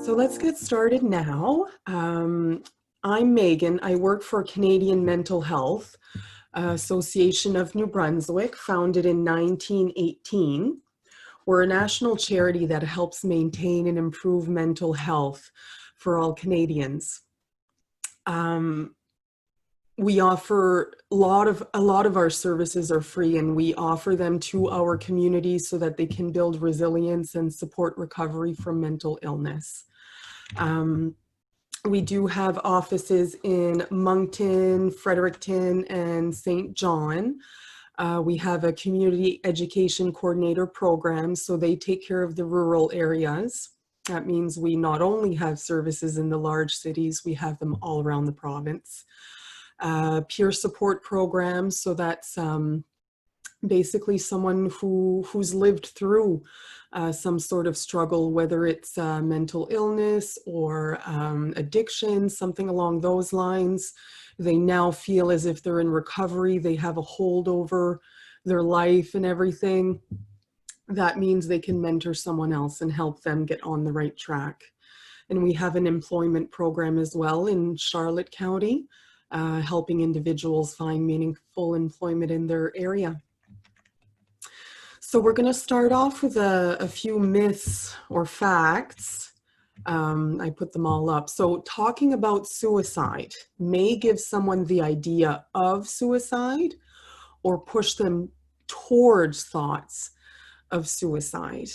So let's get started now. I'm Meaghan. I work for Canadian Mental Health Association of New Brunswick, founded in 1918. We're a national charity that helps maintain and improve mental health for all Canadians. We offer a lot of our services are free, and we offer them to our communities so that they can build resilience and support recovery from mental illness. We do have offices in Moncton, Fredericton, and St. John. We have a community education coordinator program, so they take care of the rural areas. That means we not only have services in the large cities, we have them all around the province. Peer support programs, so that's basically someone who's lived through some sort of struggle, whether it's mental illness or addiction, something along those lines. They now feel as if they're in recovery, they have a hold over their life and everything. That means they can mentor someone else and help them get on the right track. And we have an employment program as well in Charlotte County, helping individuals find meaningful employment in their area. So we're going to start off with a few myths or facts. I put them all up. So talking about suicide may give someone the idea of suicide or push them towards thoughts of suicide.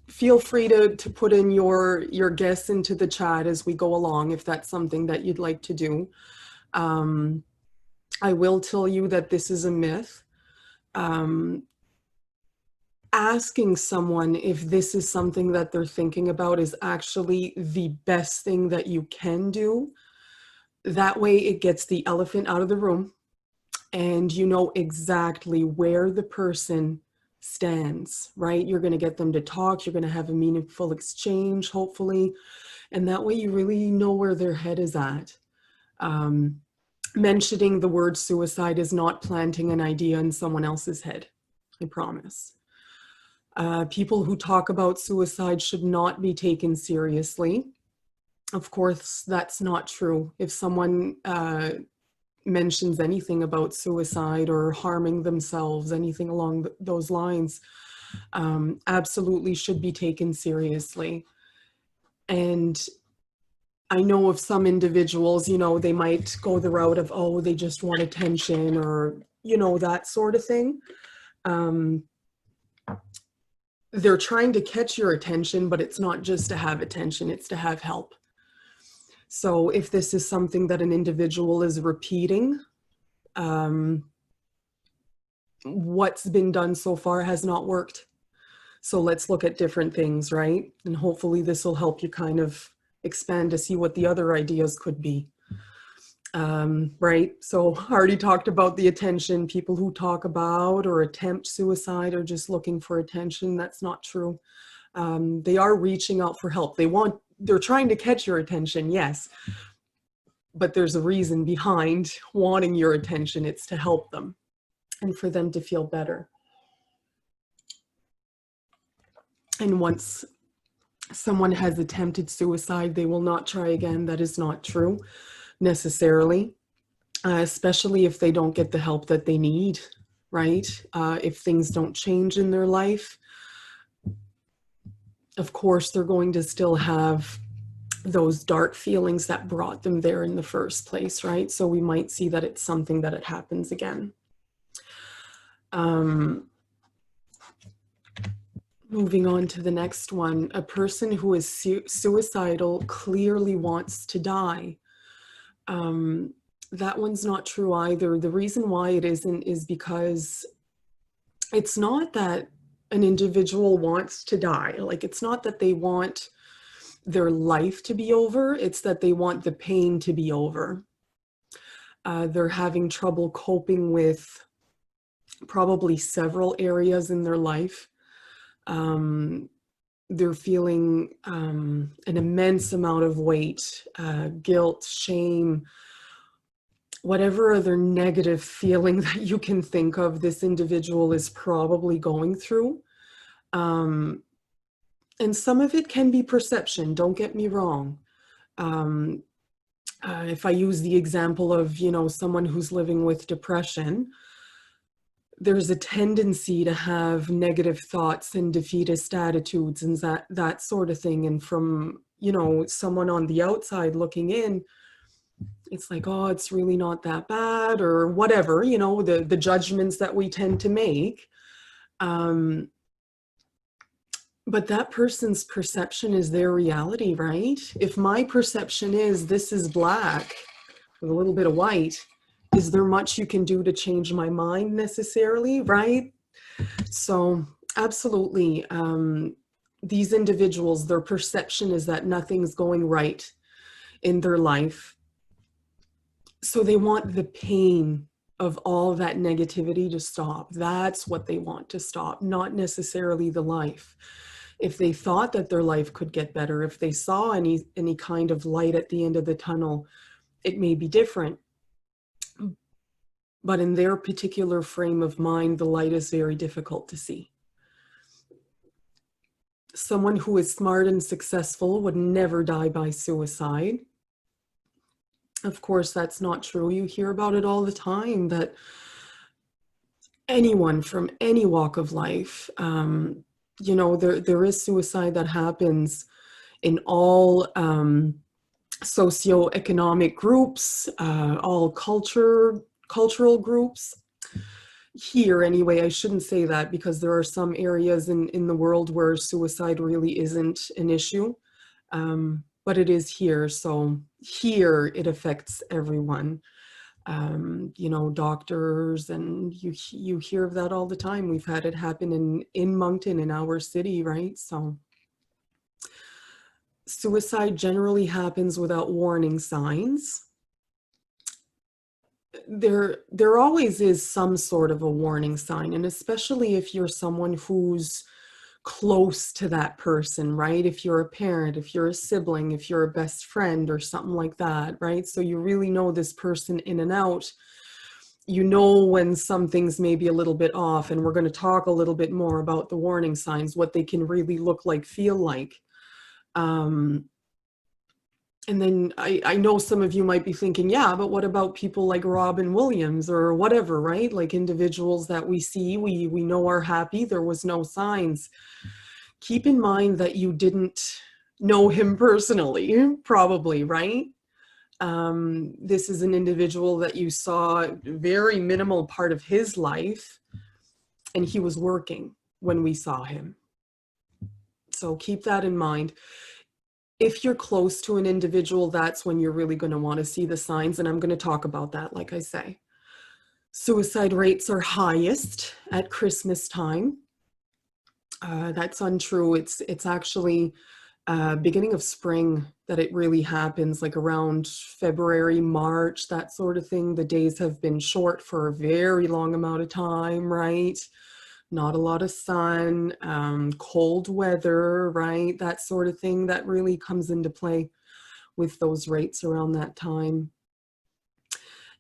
Feel free to put in your guess into the chat as we go along if that's something that you'd like to do. I will tell you that this is a myth. Asking someone if this is something that they're thinking about is actually the best thing that you can do. That way it gets the elephant out of the room and you know exactly where the person stands, right? You're going to get them to talk, you're going to have a meaningful exchange, hopefully, and that way you really know where their head is at. Mentioning the word suicide is not planting an idea in someone else's head, I promise. People who talk about suicide should not be taken seriously. Of course, that's not true. If someone mentions anything about suicide or harming themselves, anything along those lines, absolutely should be taken seriously. And I know of some individuals, you know, they might go the route of, oh, they just want attention or, you know, that sort of thing. They're trying to catch your attention, but it's not just to have attention, it's to have help. So if this is something that an individual is repeating, what's been done so far has not worked. So let's look at different things, right? And hopefully this will help you kind of expand to see what the other ideas could be. Right? So I already talked about the attention. People who talk about or attempt suicide are just looking for attention. That's not true. They are reaching out for help. They're trying to catch your attention, yes, but there's a reason behind wanting your attention. It's to help them and for them to feel better. And once someone has attempted suicide, they will not try again. That is not true necessarily, especially if they don't get the help that they need, right? If things don't change in their life, of course, they're going to still have those dark feelings that brought them there in the first place, right? So we might see that it's something that it happens again. Moving on to the next one, a person who is suicidal clearly wants to die. That one's not true either. The reason why it isn't is because it's not that an individual wants to die. Like, it's not that they want their life to be over, it's that they want the pain to be over. They're having trouble coping with probably several areas in their life. They're feeling an immense amount of weight, guilt, shame, whatever other negative feeling that you can think of, this individual is probably going through. And some of it can be perception, don't get me wrong. If I use the example of, someone who's living with depression, there's a tendency to have negative thoughts and defeatist attitudes and that sort of thing. And from, someone on the outside looking in, it's like, oh, it's really not that bad or whatever, the judgments that we tend to make. But that person's perception is their reality, right? If my perception is this is black with a little bit of white, is there much you can do to change my mind necessarily, right? So absolutely, these individuals, their perception is that nothing's going right in their life. So they want the pain of all that negativity to stop. That's what they want to stop, not necessarily the life. If they thought that their life could get better, if they saw any kind of light at the end of the tunnel, it may be different. But in their particular frame of mind, the light is very difficult to see. Someone who is smart and successful would never die by suicide. Of course, that's not true. You hear about it all the time, that anyone from any walk of life, there is suicide that happens in all socioeconomic groups, all cultural groups. Here, anyway, I shouldn't say that, because there are some areas in the world where suicide really isn't an issue, but it is here. So here it affects everyone. Doctors, and you hear of that all the time. We've had it happen in Moncton, in our city, right? So suicide generally happens without warning signs. There always is some sort of a warning sign, and especially if you're someone who's close to that person, right? If you're a parent, if you're a sibling, if you're a best friend or something like that, right? So you really know this person in and out. You know when something's maybe a little bit off, and we're going to talk a little bit more about the warning signs, what they can really look like, feel like. And then I know some of you might be thinking, yeah, but what about people like Robin Williams or whatever, right? Like individuals that we see, we know are happy, there was no signs. Keep in mind that you didn't know him personally, probably, right? This is an individual that you saw a very minimal part of his life, and he was working when we saw him. So keep that in mind. If you're close to an individual, that's when you're really going to want to see the signs, and I'm going to talk about that, like I say. Suicide rates are highest at Christmas time. That's untrue. It's actually beginning of spring that it really happens, like around February, March, that sort of thing. The days have been short for a very long amount of time, right? Not a lot of sun, cold weather, right? That sort of thing that really comes into play with those rates around that time.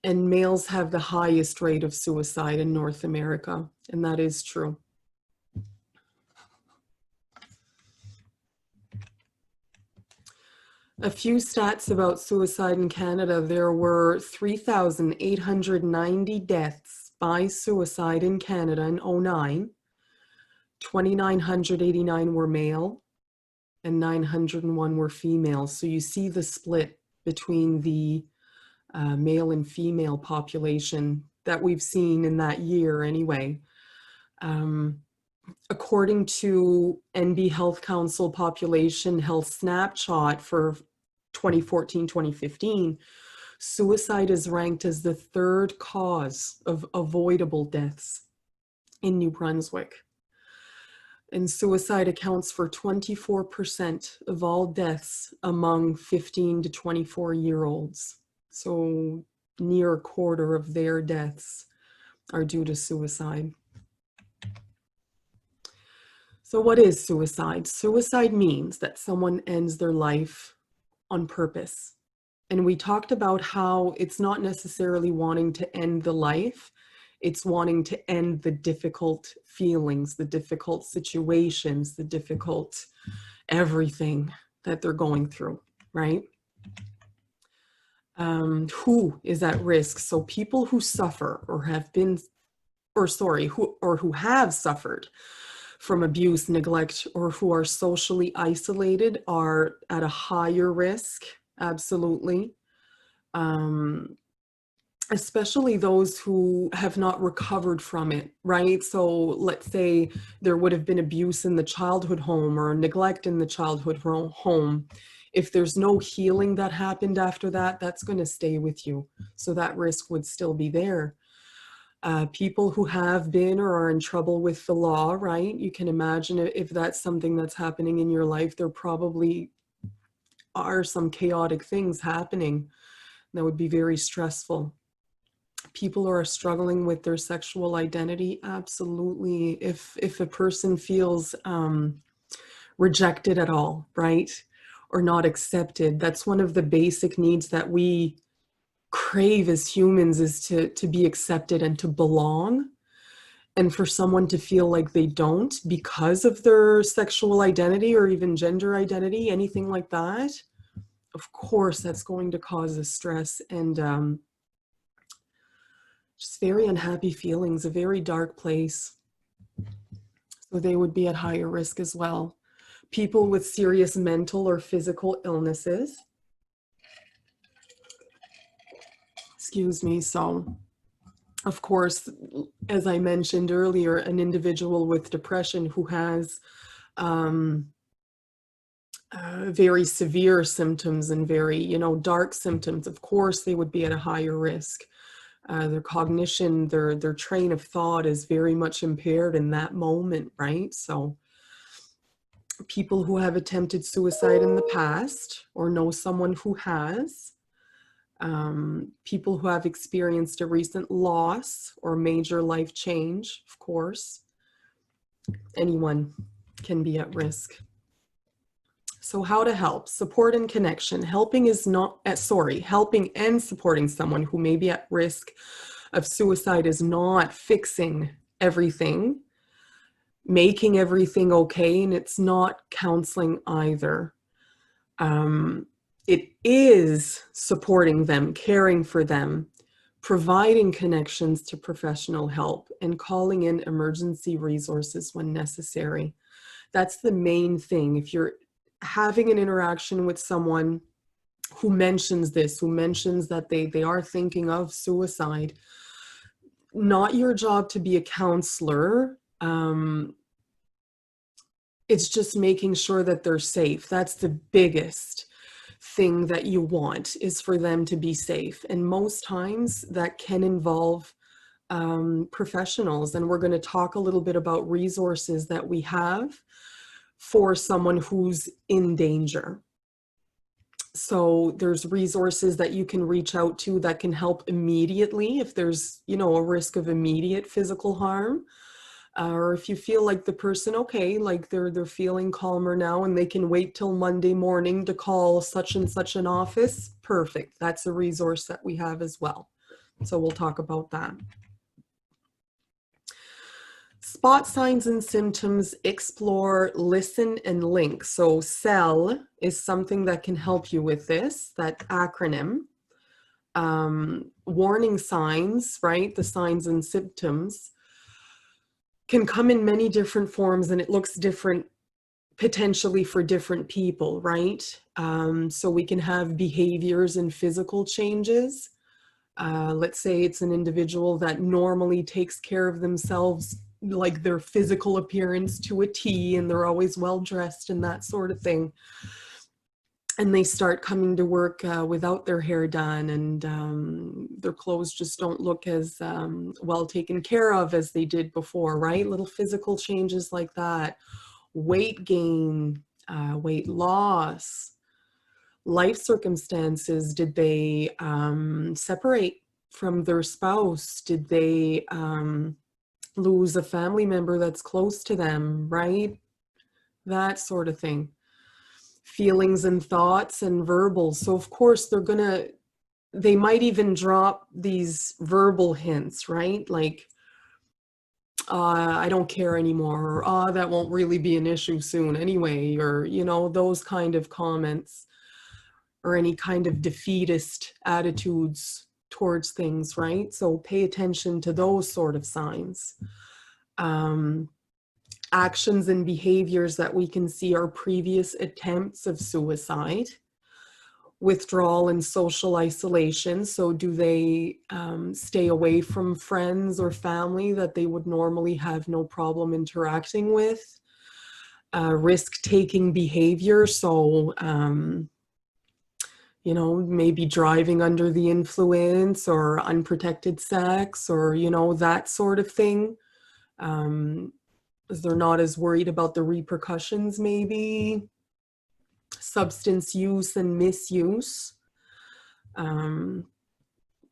And males have the highest rate of suicide in North America, and that is true. A few stats about suicide in Canada. There were 3,890 deaths by suicide in Canada in 2009. 2,989 were male and 901 were female. So you see the split between the male and female population that we've seen in that year anyway. According to NB Health Council Population Health Snapshot for 2014-2015, suicide is ranked as the third cause of avoidable deaths in New Brunswick. And suicide accounts for 24% of all deaths among 15 to 24-year-olds. So near a quarter of their deaths are due to suicide. So what is suicide? Suicide means that someone ends their life on purpose. And we talked about how it's not necessarily wanting to end the life, it's wanting to end the difficult feelings, the difficult situations, the difficult everything that they're going through, right? Who is at risk? So people who suffer or have been, or sorry, who have suffered from abuse, neglect, or who are socially isolated are at a higher risk, absolutely. Especially those who have not recovered from it, right? So let's say there would have been abuse in the childhood home or neglect in the childhood home. If there's no healing that happened after that, that's going to stay with you. So that risk would still be there. People who have been or are in trouble with the law, right? You can imagine if that's something that's happening in your life, there probably are some chaotic things happening that would be very stressful. People who are struggling with their sexual identity, absolutely. If a person feels rejected at all, right? Or not accepted, that's one of the basic needs that we crave as humans, is to be accepted and to belong. And for someone to feel like they don't because of their sexual identity or even gender identity, anything like that, of course, that's going to cause a stress and just very unhappy feelings, a very dark place. So they would be at higher risk as well. People with serious mental or physical illnesses. Excuse me. So, of course, as I mentioned earlier, an individual with depression who has very severe symptoms and very, dark symptoms, of course, they would be at a higher risk. Their cognition, their train of thought is very much impaired in that moment, right? So people who have attempted suicide in the past or know someone who has, people who have experienced a recent loss or major life change, of course, anyone can be at risk. So how to help? Support and connection. Helping and supporting someone who may be at risk of suicide is not fixing everything, making everything okay, and it's not counseling either. It is supporting them, caring for them, providing connections to professional help, and calling in emergency resources when necessary. That's the main thing. If you're having an interaction with someone who mentions this, who mentions that they are thinking of suicide, not your job to be a counselor. It's just making sure that they're safe. That's the biggest thing that you want, is for them to be safe. And most times that can involve professionals. And we're going to talk a little bit about resources that we have for someone who's in danger. So there's resources that you can reach out to that can help immediately if there's, a risk of immediate physical harm. Or if you feel like the person, okay, like they're feeling calmer now and they can wait till Monday morning to call such and such an office, perfect. That's a resource that we have as well. So we'll talk about that. Spot signs and symptoms, explore, listen, and link. So CEL is something that can help you with this, that acronym. Warning signs, right? The signs and symptoms can come in many different forms, and it looks different potentially for different people, right? So we can have behaviors and physical changes. Let's say it's an individual that normally takes care of themselves, like their physical appearance to a T, and they're always well dressed and that sort of thing. And they start coming to work without their hair done, and their clothes just don't look as well taken care of as they did before, right? Little physical changes like that. Weight gain, weight loss, life circumstances. Did they separate from their spouse? Did they lose a family member that's close to them, right? That sort of thing. Feelings and thoughts and verbal. So of course they might even drop these verbal hints, right? Like, I don't care anymore, or that won't really be an issue soon anyway, or, you know, those kind of comments, or any kind of defeatist attitudes towards things, right? So pay attention to those sort of signs. Actions and behaviors that we can see are previous attempts of suicide. Withdrawal and social isolation. So do they stay away from friends or family that they would normally have no problem interacting with? Risk-taking behavior. So, you know, maybe driving under the influence or unprotected sex, or, you know, that sort of thing. They're not as worried about the repercussions, maybe. Substance use and misuse.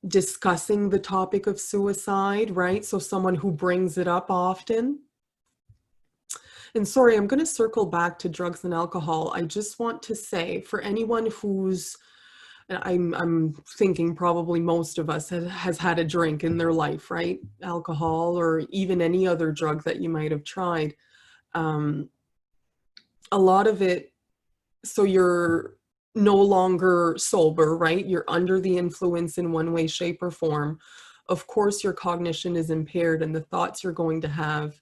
Discussing the topic of suicide, right? So someone who brings it up often. And sorry, I'm going to circle back to drugs and alcohol. I just want to say, for anyone who's, I'm thinking probably most of us has had a drink in their life, right? Alcohol or even any other drug that you might have tried. A lot of it, so you're no longer sober, right? You're under the influence in one way, shape, or form. Of course, your cognition is impaired, and the thoughts you're going to have,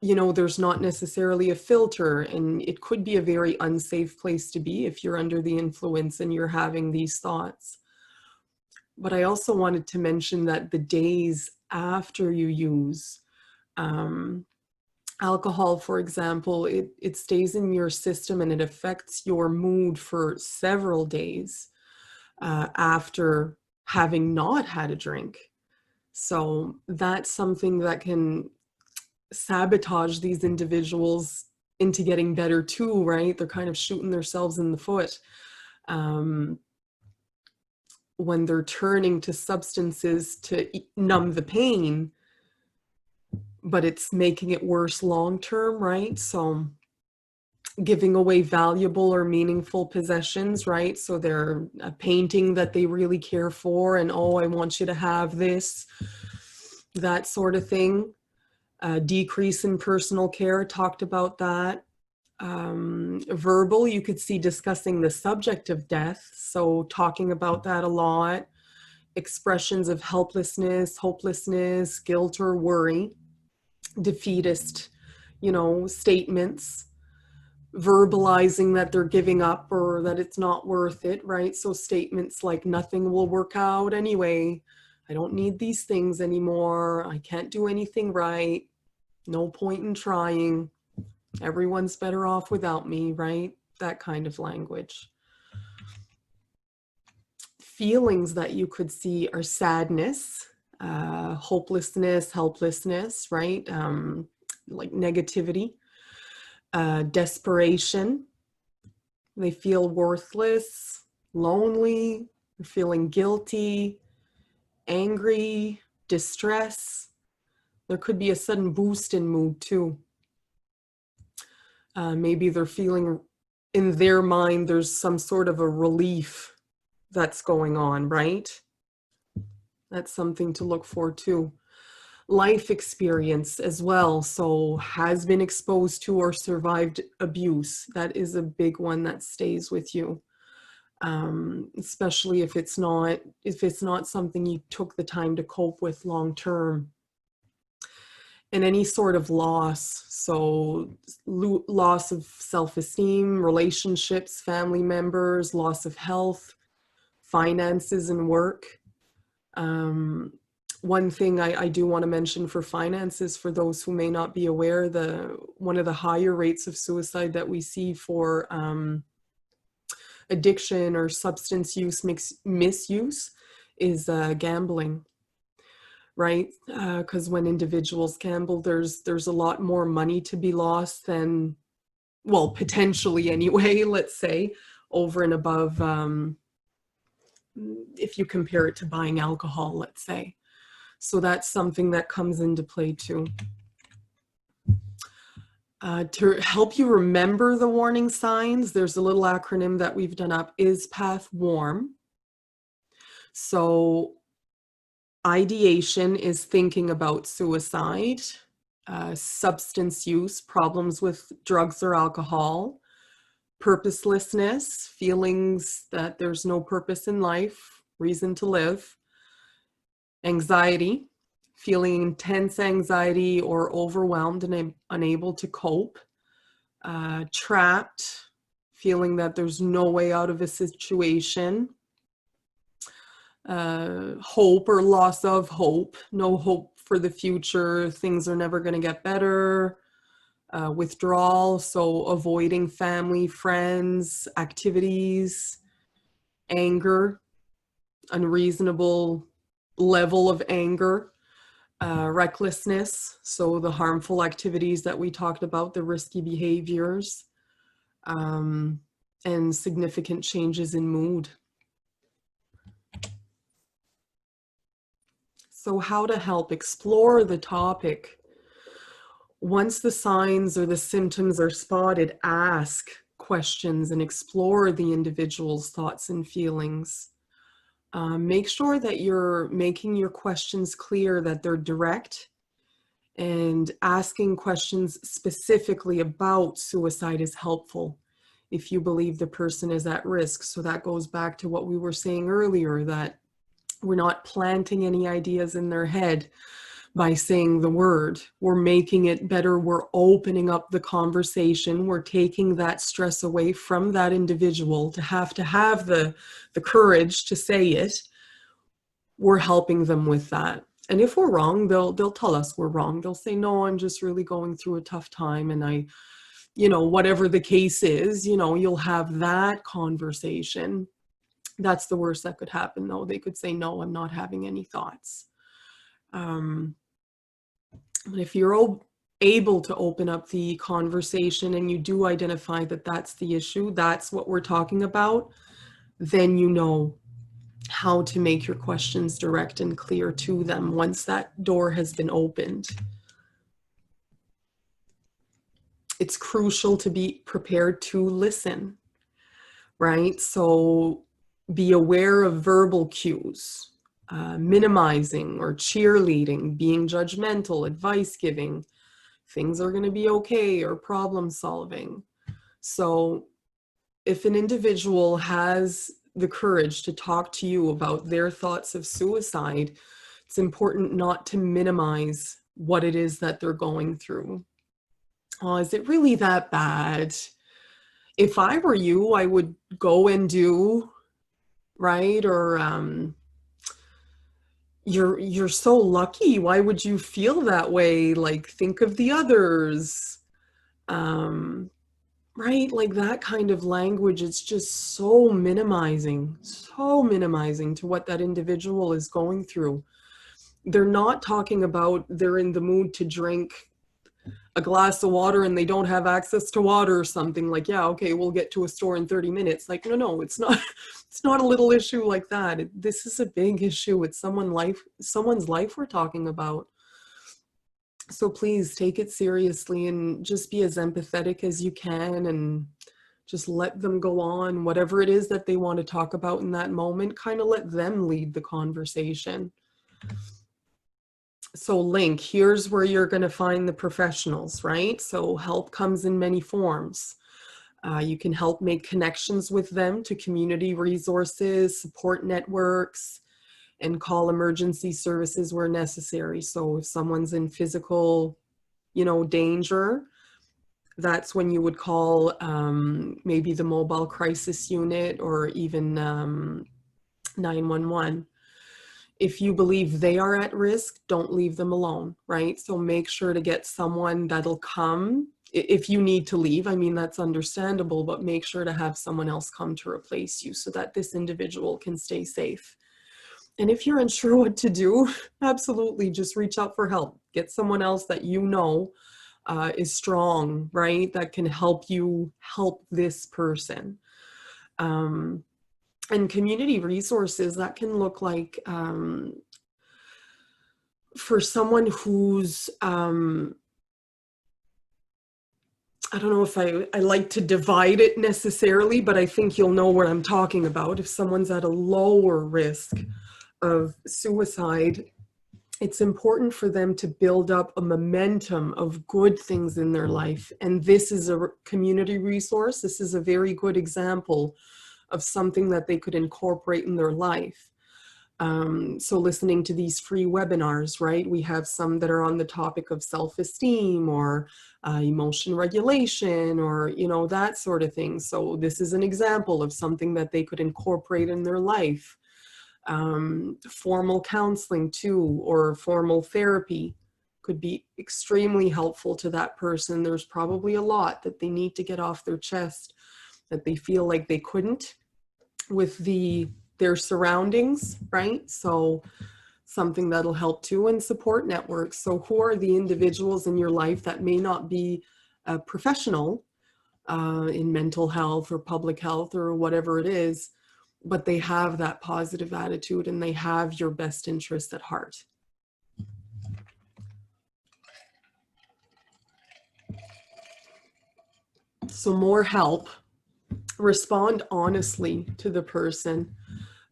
you know, there's not necessarily a filter, and it could be a very unsafe place to be if you're under the influence and you're having these thoughts. But I also wanted to mention that the days after you use alcohol, for example, it stays in your system and it affects your mood for several days after having not had a drink. So that's something that can sabotage these individuals into getting better too, right? They're kind of shooting themselves in the foot when they're turning to substances to numb the pain, but it's making it worse long term, right? So giving away valuable or meaningful possessions, right? So they're a painting that they really care for, and oh, I want you to have this, that sort of thing. Decrease in personal care, talked about that. Verbal, you could see discussing the subject of death, so talking about that a lot. Expressions of helplessness, hopelessness, guilt, or worry. Defeatist, you know, statements. Verbalizing that they're giving up or that it's not worth it, right? So statements like, nothing will work out anyway. I don't need these things anymore. I can't do anything right. No point in trying. Everyone's better off without me, right? That kind of language. Feelings that you could see are sadness, hopelessness, helplessness, right? Like negativity, desperation. They feel worthless, lonely, feeling guilty, angry, distress. There could be a sudden boost in mood too. Maybe they're feeling, in their mind, there's some sort of a relief that's going on, right? That's something to look for too. Life experience as well. So has been exposed to or survived abuse. That is a big one that stays with you. Especially if it's not something you took the time to cope with long term. And any sort of loss, so loss of self-esteem, relationships, family members, loss of health, finances, and work. One thing I do want to mention for finances, for those who may not be aware, one of the higher rates of suicide that we see for addiction or substance use misuse is gambling. Right? Because when individuals gamble, there's a lot more money to be lost than, well, potentially anyway, let's say, over and above, if you compare it to buying alcohol, let's say. So that's something that comes into play too. To help you remember the warning signs, there's a little acronym that we've done up, IS PATH WARM. So Ideation is thinking about suicide. Substance use, problems with drugs or alcohol. Purposelessness, feelings that there's no purpose in life, reason to live. Anxiety, feeling intense anxiety or overwhelmed and unable to cope. Trapped, feeling that there's no way out of a situation. Hope or loss of hope, no hope for the future, things are never going to get better. Withdrawal, so avoiding family, friends, activities. Anger, unreasonable level of anger. Recklessness, so the harmful activities that we talked about, the risky behaviors, and significant changes in mood. So how to help explore the topic. Once the signs or the symptoms are spotted, ask questions and explore the individual's thoughts and feelings. Make sure that you're making your questions clear, that they're direct, and asking questions specifically about suicide is helpful if you believe the person is at risk. So that goes back to what we were saying earlier, that we're not planting any ideas in their head by saying the word. We're making it better. We're opening up the conversation. We're taking that stress away from that individual to have the courage to say it. We're helping them with that. And if we're wrong, they'll tell us we're wrong. They'll say, no, I'm just really going through a tough time. And whatever the case is, you'll have that conversation. That's the worst that could happen, though. They could say, no, I'm not having any thoughts. If you're able to open up the conversation and you do identify that that's the issue, that's what we're talking about, then you know how to make your questions direct and clear to them once that door has been opened. It's crucial to be prepared to listen, right? So be aware of verbal cues, minimizing or cheerleading, being judgmental, advice giving, things are going to be okay, or problem solving. So if an individual has the courage to talk to you about their thoughts of suicide, it's important not to minimize what it is that they're going through. Oh, is it really that bad? If I were you, I would go and do, right? Or you're so lucky. Why would you feel that way? Like, think of the others. Right? Like that kind of language, it's just so minimizing to what that individual is going through. They're not talking about they're in the mood to drink a glass of water and they don't have access to water or something. Like, yeah, okay, we'll get to a store in 30 minutes. Like, no, it's not, it's not a little issue like that. This is a big issue. It's someone's life we're talking about. So please take it seriously and just be as empathetic as you can and just let them go on. Whatever it is that they want to talk about in that moment, kind of let them lead the conversation. So link, here's where you're going to find the professionals, right? So help comes in many forms. You can help make connections with them to community resources, support networks, and call emergency services where necessary. So if someone's in physical, danger, that's when you would call maybe the mobile crisis unit or even 911. If you believe they are at risk, don't leave them alone, right? So make sure to get someone that'll come. If you need to leave, I mean, that's understandable, but make sure to have someone else come to replace you so that this individual can stay safe. And if you're unsure what to do, absolutely just reach out for help. Get someone else that is strong, right? That can help you help this person. And community resources, that can look like for someone who's, I don't know if I like to divide it necessarily, but I think you'll know what I'm talking about. If someone's at a lower risk, of suicide, it's important for them to build up a momentum of good things in their life. And this is a community resource. This is a very good example of something that they could incorporate in their life. So listening to these free webinars, right? We have some that are on the topic of self-esteem or emotion regulation or, you know, that sort of thing. So this is an example of something that they could incorporate in their life. Formal counseling too, or formal therapy could be extremely helpful to that person. There's probably a lot that they need to get off their chest that they feel like they couldn't with their surroundings, right? So something that'll help too. And support networks. So who are the individuals in your life that may not be a professional in mental health or public health or whatever it is, but they have that positive attitude and they have your best interest at heart. So more help. Respond honestly to the person.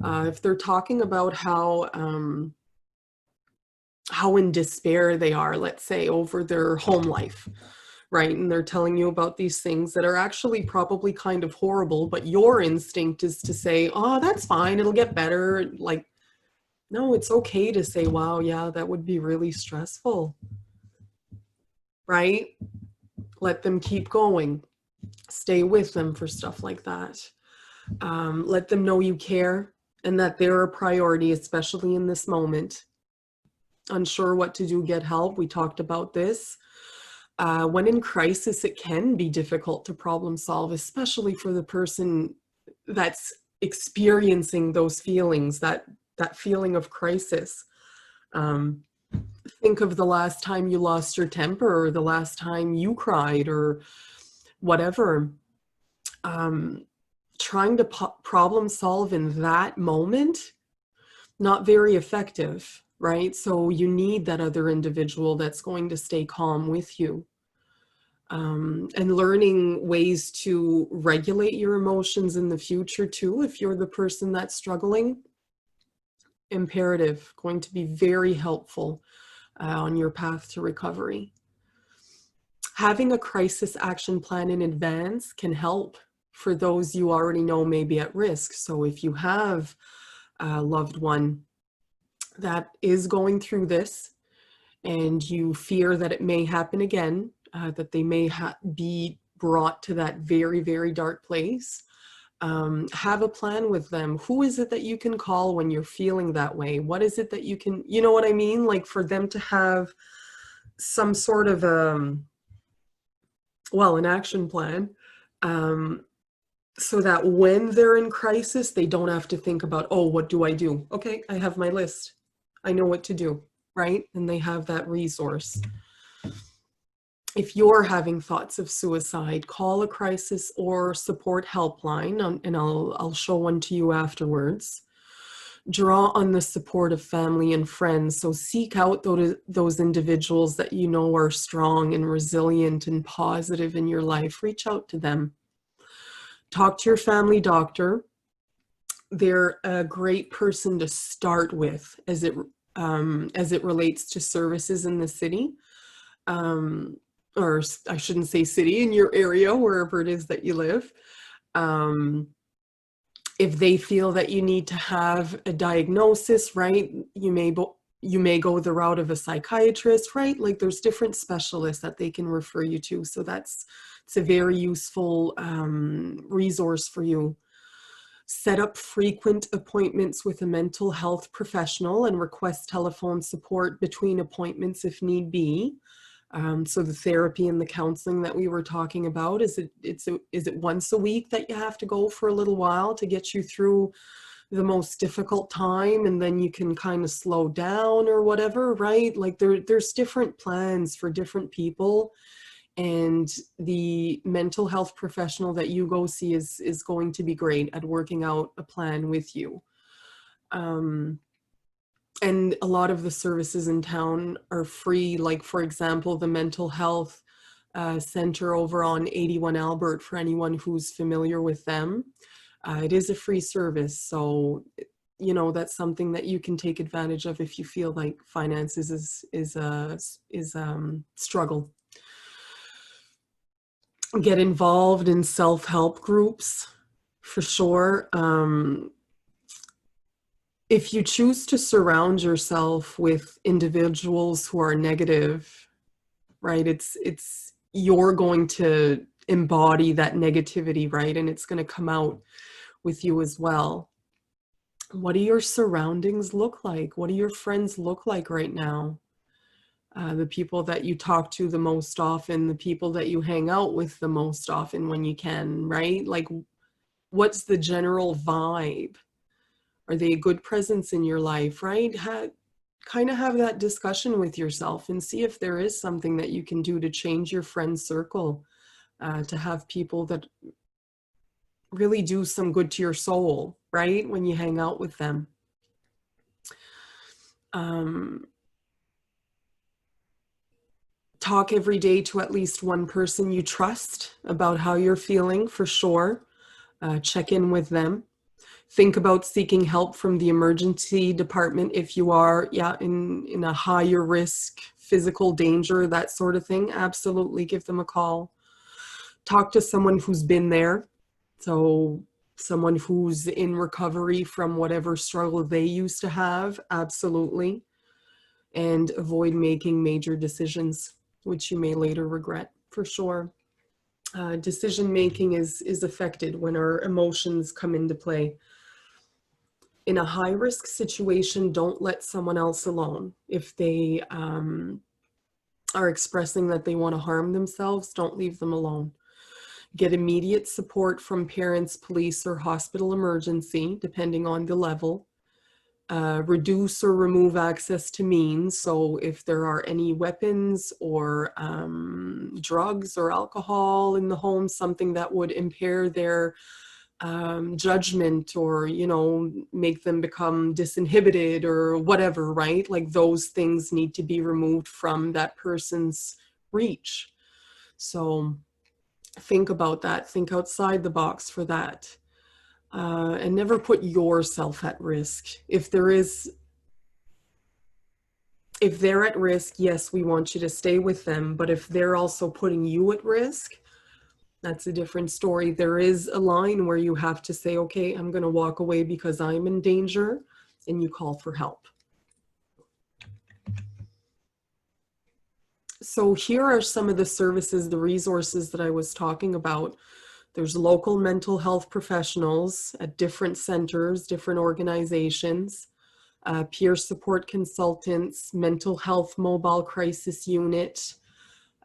If they're talking about how in despair they are, let's say, over their home life, right? And they're telling you about these things that are actually probably kind of horrible, but your instinct is to say, oh, that's fine, it'll get better. Like, no, it's okay to say, wow, yeah, that would be really stressful, right? Let them keep going. Stay with them for stuff like that. Let them know you care and that they're a priority, especially in this moment. Unsure what to do, get help. We talked about this. When in crisis, it can be difficult to problem solve, especially for the person that's experiencing those feelings, that feeling of crisis. Think of the last time you lost your temper or the last time you cried or whatever. Trying to problem solve in that moment, not very effective, right? So you need that other individual that's going to stay calm with you. And learning ways to regulate your emotions in the future too, if you're the person that's struggling, imperative, going to be very helpful on your path to recovery. Having a crisis action plan in advance can help for those you already know may be at risk. So if you have a loved one that is going through this and you fear that it may happen again, that they may be brought to that very, very dark place, have a plan with them. Who is it that you can call when you're feeling that way? What is it that you can, you know what I mean? Like for them to have some sort of, an action plan, so that when they're in crisis, they don't have to think about, oh, what do I do? Okay, I have my list. I know what to do, right? And they have that resource. If you're having thoughts of suicide, call a crisis or support helpline, and I'll show one to you afterwards. Draw on the support of family and friends. So seek out those individuals that you know are strong and resilient and positive in your life. Reach out to them. Talk to your family doctor. They're a great person to start with as it relates to services in the city. Or I shouldn't say city, in your area, wherever it is that you live. If they feel that you need to have a diagnosis, right, you may go the route of a psychiatrist, right? Like there's different specialists that they can refer you to. So it's a very useful resource for you. Set up frequent appointments with a mental health professional and request telephone support between appointments if need be. So the therapy and the counseling that we were talking about, is it once a week that you have to go for a little while to get you through the most difficult time, and then you can kind of slow down or whatever, right? Like there's different plans for different people, and the mental health professional that you go see is going to be great at working out a plan with you. And a lot of the services in town are free. Like, for example, the mental health center over on 81 Albert, for anyone who's familiar with them. It is a free service. So you know, that's something that you can take advantage of if you feel like finances is a struggle. Get involved in self-help groups for sure. If you choose to surround yourself with individuals who are negative, right, it's you're going to embody that negativity, right? And it's going to come out with you as well. What do your surroundings look like? What do your friends look like right now? The people that you talk to the most often, the people that you hang out with the most often when you can, right? Like, what's the general vibe? Are they a good presence in your life, right? Kind of have that discussion with yourself and see if there is something that you can do to change your friend circle, to have people that really do some good to your soul, right? When you hang out with them. Talk every day to at least one person you trust about how you're feeling, for sure. Check in with them. Think about seeking help from the emergency department if you are, in a higher risk, physical danger, that sort of thing. Absolutely give them a call. Talk to someone who's been there. So someone who's in recovery from whatever struggle they used to have. Absolutely. And avoid making major decisions, which you may later regret, for sure. Decision making is affected when our emotions come into play. In a high risk situation, don't let someone else alone. If they are expressing that they want to harm themselves, don't leave them alone. Get immediate support from parents, police, or hospital emergency, depending on the level. Reduce or remove access to means. So if there are any weapons or drugs or alcohol in the home, something that would impair their judgment or, you know, make them become disinhibited or whatever, right? Like those things need to be removed from that person's reach. So think about that. Think outside the box for that. And never put yourself at risk. If they're at risk, yes, we want you to stay with them. But if they're also putting you at risk, that's a different story. There is a line where you have to say, okay, I'm going to walk away because I'm in danger, and you call for help. So here are some of the services, the resources that I was talking about. There's local mental health professionals at different centers, different organizations, peer support consultants, mental health mobile crisis unit,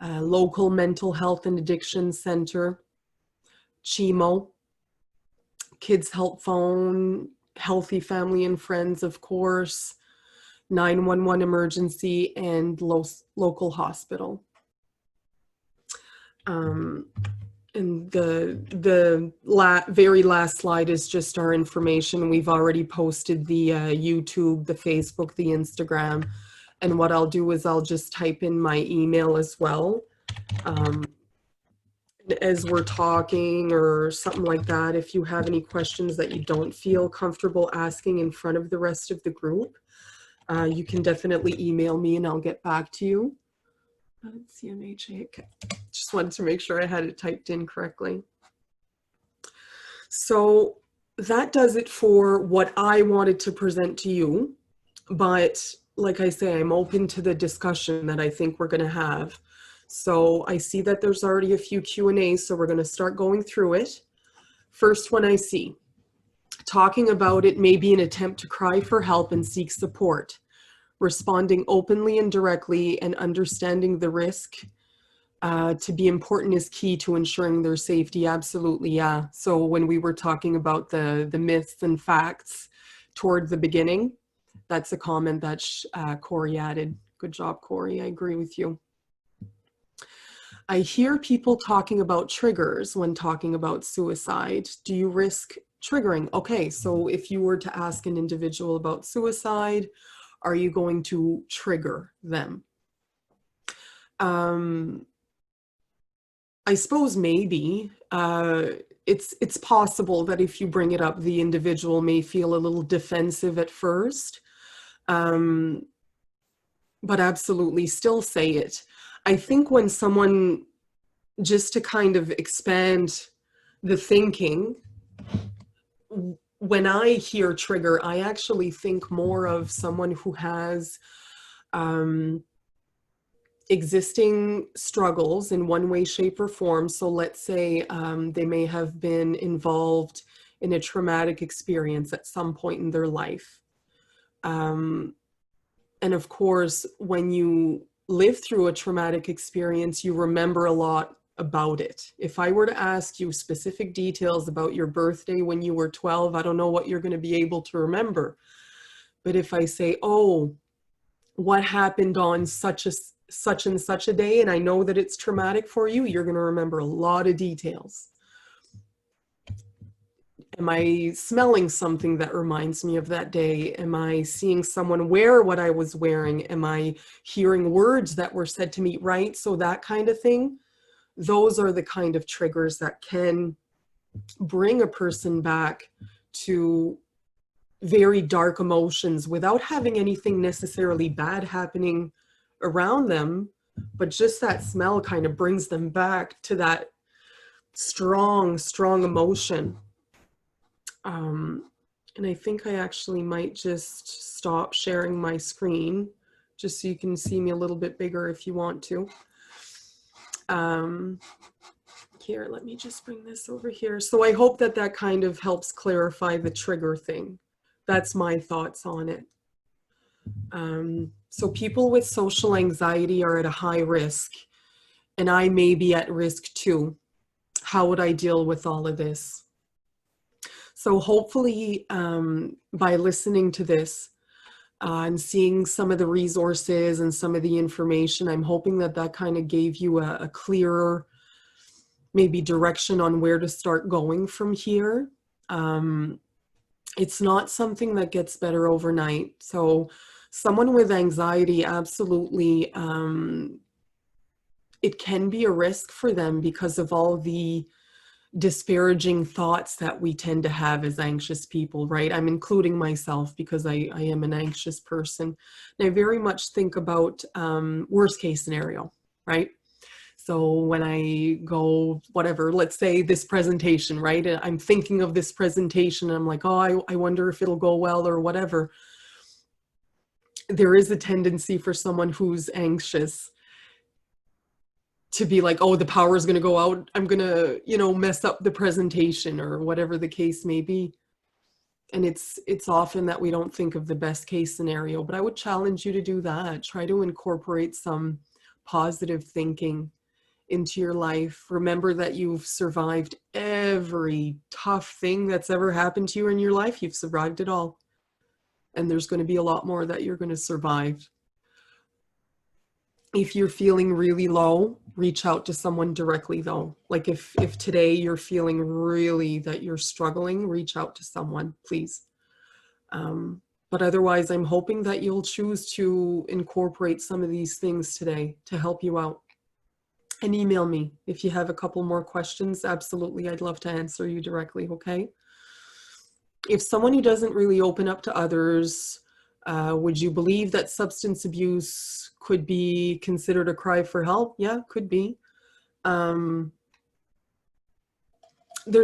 local mental health and addiction center, CHMO, Kids Help Phone, Healthy Family and Friends, of course, 911 emergency, and local hospital. And the very last slide is just our information. We've already posted the YouTube, the Facebook, the Instagram. And what I'll do is I'll just type in my email as well. As we're talking or something like that, if you have any questions that you don't feel comfortable asking in front of the rest of the group, you can definitely email me and I'll get back to you. CMHA, okay. Just wanted to make sure I had it typed in correctly. So that does it for what I wanted to present to you. But like I say, I'm open to the discussion that I think we're going to have. So I see that there's already a few Q&As, so we're going to start going through it. First one I see, talking about it may be an attempt to cry for help and seek support. Responding openly and directly and understanding the risk to be important is key to ensuring their safety. Absolutely, yeah. So when we were talking about the myths and facts toward the beginning, that's a comment that Corey added. Good job, Corey. I agree with you. I hear people talking about triggers when talking about suicide. Do you risk triggering? Okay, so if you were to ask an individual about suicide, are you going to trigger them? I suppose maybe. it's possible that if you bring it up, the individual may feel a little defensive at first. But absolutely still say it. I think when someone, just to kind of expand the thinking, when I hear trigger, I actually think more of someone who has existing struggles in one way, shape, or form. So let's say they may have been involved in a traumatic experience at some point in their life. And of course, when you live through a traumatic experience, you remember a lot about it. If I were to ask you specific details about your birthday when you were 12, I don't know what you're going to be able to remember. But if I say, oh, what happened on such and such a day, and I know that it's traumatic for you, you're going to remember a lot of details. Am I smelling something that reminds me of that day? Am I seeing someone wear what I was wearing? Am I hearing words that were said to me, right? So that kind of thing. Those are the kind of triggers that can bring a person back to very dark emotions without having anything necessarily bad happening around them, but just that smell kind of brings them back to that strong emotion. And I think I actually might just stop sharing my screen just so you can see me a little bit bigger if you want to. Here, let me just bring this over here. So I hope that that kind of helps clarify the trigger thing. That's my thoughts on it. So people with social anxiety are at a high risk, and I may be at risk too. How would I deal with all of this? So hopefully by listening to this and seeing some of the resources and some of the information, I'm hoping that that kind of gave you a clearer maybe direction on where to start going from here. It's not something that gets better overnight. So someone with anxiety, absolutely, it can be a risk for them because of all the disparaging thoughts that we tend to have as anxious people, right? I'm including myself because I am an anxious person. And I very much think about worst case scenario, right? So when I go, whatever, let's say this presentation, right? I'm thinking of this presentation and I'm like, oh, I wonder if it'll go well or whatever. There is a tendency for someone who's anxious to be like, oh, the power is going to go out. I'm going to, mess up the presentation or whatever the case may be. And it's often that we don't think of the best case scenario, but I would challenge you to do that. Try to incorporate some positive thinking into your life. Remember that you've survived every tough thing that's ever happened to you in your life. You've survived it all. And there's going to be a lot more that you're going to survive. If you're feeling really low, reach out to someone directly though. Like if today you're feeling really that you're struggling, reach out to someone, please. But otherwise, I'm hoping that you'll choose to incorporate some of these things today to help you out. And email me if you have a couple more questions. Absolutely, I'd love to answer you directly, okay? If someone who doesn't really open up to others, would you believe that substance abuse could be considered a cry for help? Yeah, could be. There's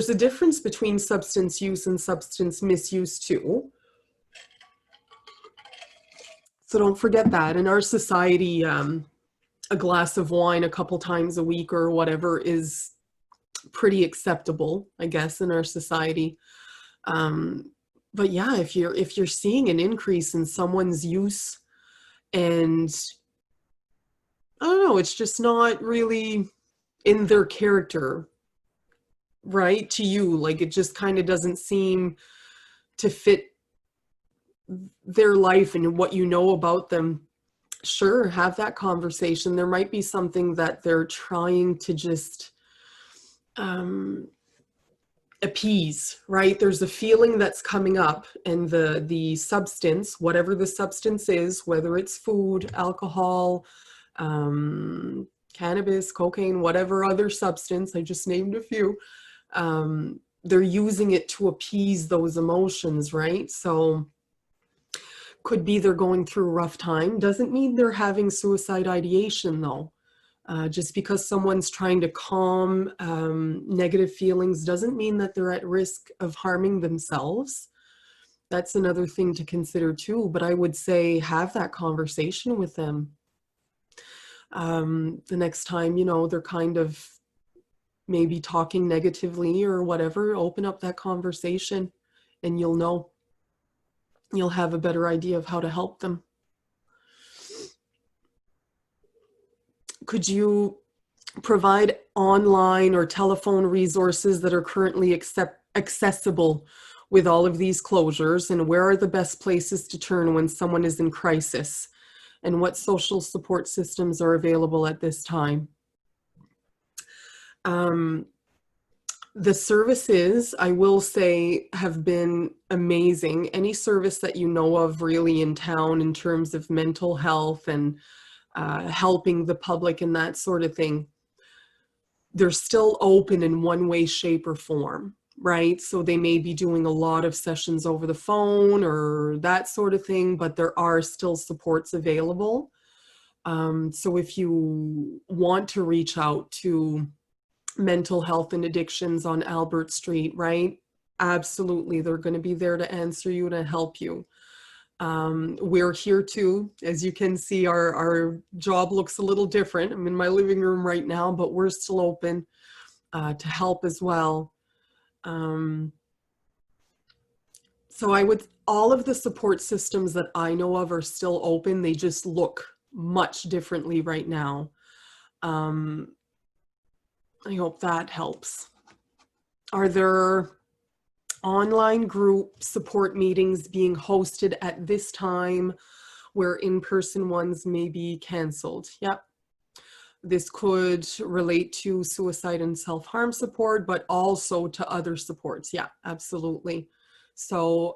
a difference between substance use and substance misuse too. So don't forget that. In our society, a glass of wine a couple times a week or whatever is pretty acceptable, I guess, in our society. But yeah, if you're seeing an increase in someone's use and I don't know, it's just not really in their character, right? To you, like it just kind of doesn't seem to fit their life and what you know about them. Sure, have that conversation. There might be something that they're trying to just appease, right? There's a feeling that's coming up and the substance, whatever the substance is, whether it's food, alcohol, cannabis, cocaine, whatever other substance, I just named a few, they're using it to appease those emotions, right? So could be they're going through a rough time. Doesn't mean they're having suicide ideation though. Just because someone's trying to calm negative feelings doesn't mean that they're at risk of harming themselves. That's another thing to consider too, but I would say have that conversation with them. The next time, you know, they're kind of maybe talking negatively or whatever, open up that conversation and you'll know. You'll have a better idea of how to help them. Could you provide online or telephone resources that are currently accessible with all of these closures, and where are the best places to turn when someone is in crisis, and what social support systems are available at this time? The services, I will say, have been amazing. Any service that you know of really in town in terms of mental health and helping the public and that sort of thing, they're still open in one way, shape, or form, right? So they may be doing a lot of sessions over the phone or that sort of thing, but there are still supports available. So if you want to reach out to mental health and addictions on Albert Street, right? Absolutely, they're going to be there to answer you and to help you. We're here too. As you can see, our job looks a little different. I'm in my living room right now, but we're still open to help as well. So all of the support systems that I know of are still open. They just look much differently right now. I hope that helps. Are there online group support meetings being hosted at this time where in-person ones may be canceled? Yep. This could relate to suicide and self-harm support, but also to other supports. Yeah, absolutely. So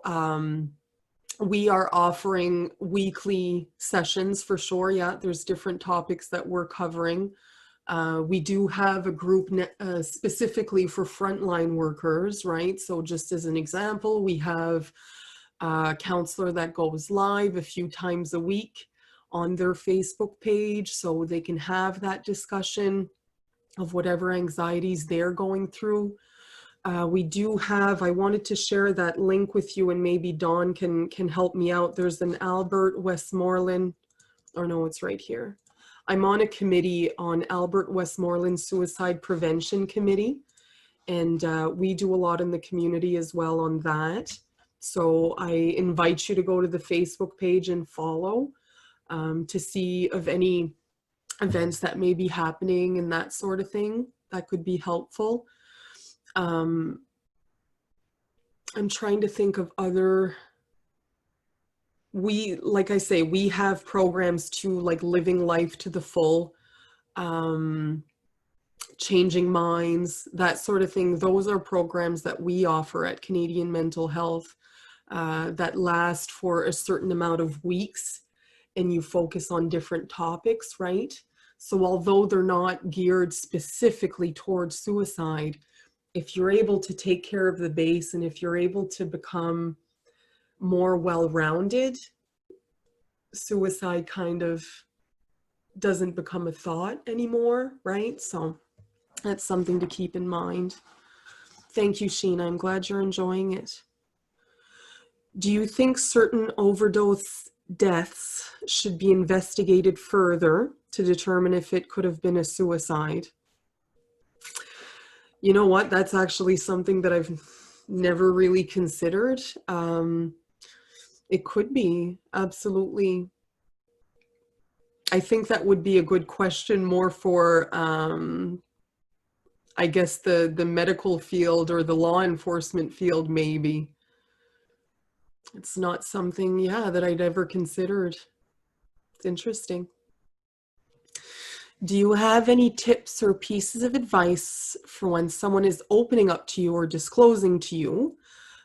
we are offering weekly sessions for sure. Yeah, there's different topics that we're covering. We do have a group specifically for frontline workers, right? So just as an example, we have a counselor that goes live a few times a week on their Facebook page so they can have that discussion of whatever anxieties they're going through. We do have, I wanted to share that link with you and maybe Dawn can help me out. There's an Albert Westmoreland, or no, it's right here. I'm on a committee on Albert Westmoreland Suicide Prevention Committee, and we do a lot in the community as well on that. So I invite you to go to the Facebook page and follow to see of any events that may be happening and that sort of thing. That could be helpful. I'm trying to think of other, like I say, we have programs too, like Living Life to the Full, Changing Minds, that sort of thing. Those are programs that we offer at Canadian Mental Health that last for a certain amount of weeks, and you focus on different topics, right? So although they're not geared specifically towards suicide, if you're able to take care of the base and if you're able to become more well-rounded, suicide kind of doesn't become a thought anymore, right? So that's something to keep in mind. Thank you, Sheena. I'm glad you're enjoying it. Do you think certain overdose deaths should be investigated further to determine if it could have been a suicide? You know what? That's actually something that I've never really considered. It could be, absolutely. I think that would be a good question more for, I guess, the medical field or the law enforcement field, maybe. It's not something, yeah, that I'd ever considered. It's interesting. Do you have any tips or pieces of advice for when someone is opening up to you or disclosing to you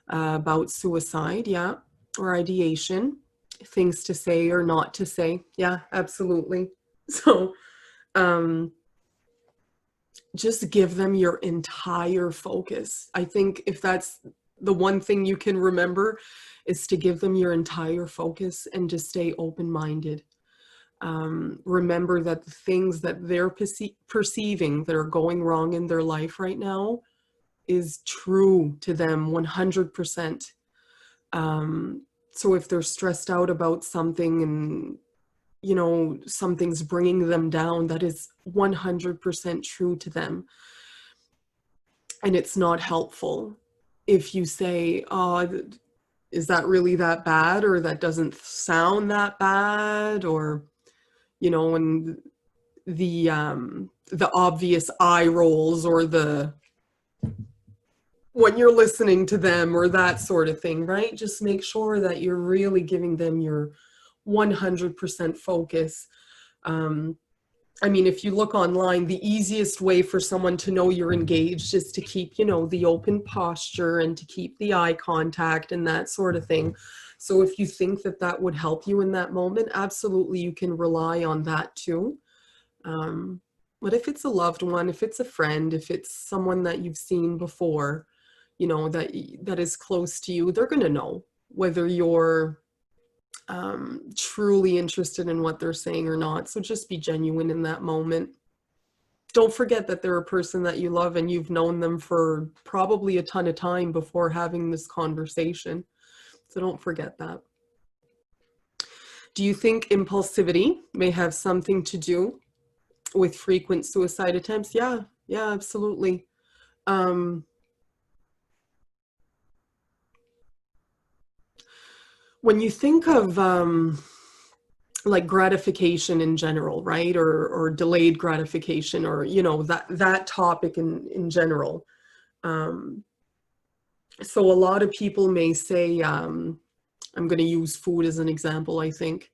about suicide, yeah, or ideation, things to say or not to say? Yeah, absolutely. So just give them your entire focus. I think if that's the one thing you can remember, is to give them your entire focus and to stay open-minded. Remember that the things that they're perceiving that are going wrong in their life right now is true to them 100%. So if they're stressed out about something and, you know, something's bringing them down, that is 100% true to them. And it's not helpful if you say, oh, is that really that bad? Or that doesn't sound that bad? Or, you know, and the obvious eye rolls, or the, when you're listening to them, or that sort of thing, right? Just make sure that you're really giving them your 100% focus. I mean, if you look online, the easiest way for someone to know you're engaged is to keep, you know, the open posture and to keep the eye contact and that sort of thing. So if you think that that would help you in that moment, absolutely, you can rely on that too. But if it's a loved one, if it's a friend, if it's someone that you've seen before, you know, that is close to you, they're going to know whether you're truly interested in what they're saying or not. So just be genuine in that moment. Don't forget that they're a person that you love and you've known them for probably a ton of time before having this conversation. So don't forget that. Do you think impulsivity may have something to do with frequent suicide attempts? Yeah, absolutely. When you think of like gratification in general, right? Or delayed gratification, or, you know, that topic in general. So a lot of people may say, I'm going to use food as an example. I think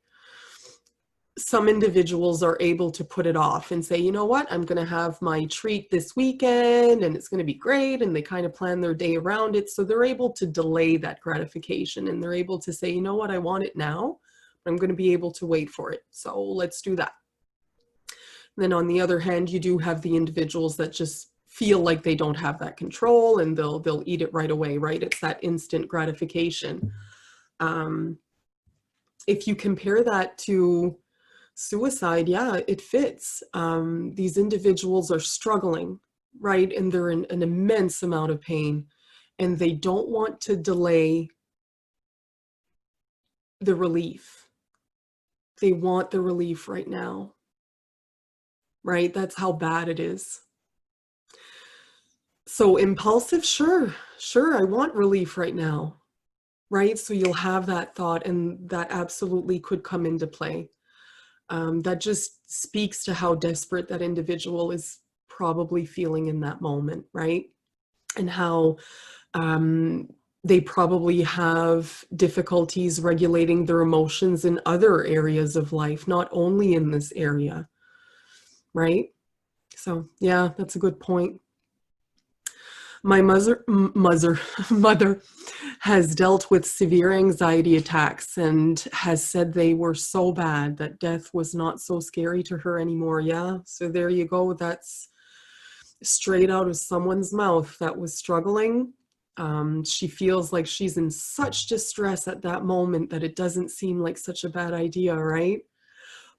some individuals are able to put it off and say, you know what, I'm going to have my treat this weekend and it's going to be great. And they kind of plan their day around it. So they're able to delay that gratification, and they're able to say, you know what, I want it now. I'm going to be able to wait for it. So let's do that. And then on the other hand, you do have the individuals that just feel like they don't have that control, and they'll eat it right away, right? It's that instant gratification. If you compare that to suicide, yeah, it fits. These individuals are struggling, right? And they're in an immense amount of pain, and they don't want to delay the relief. They want the relief right now, right? That's how bad it is. So impulsive, sure, I want relief right now, right? So you'll have that thought, and that absolutely could come into play. That just speaks to how desperate that individual is probably feeling in that moment, right? And how they probably have difficulties regulating their emotions in other areas of life, not only in this area, right? So yeah, that's a good point. My mother has dealt with severe anxiety attacks and has said they were so bad that death was not so scary to her anymore. Yeah, so there you go. That's straight out of someone's mouth that was struggling. She feels like she's in such distress at that moment that it doesn't seem like such a bad idea, right?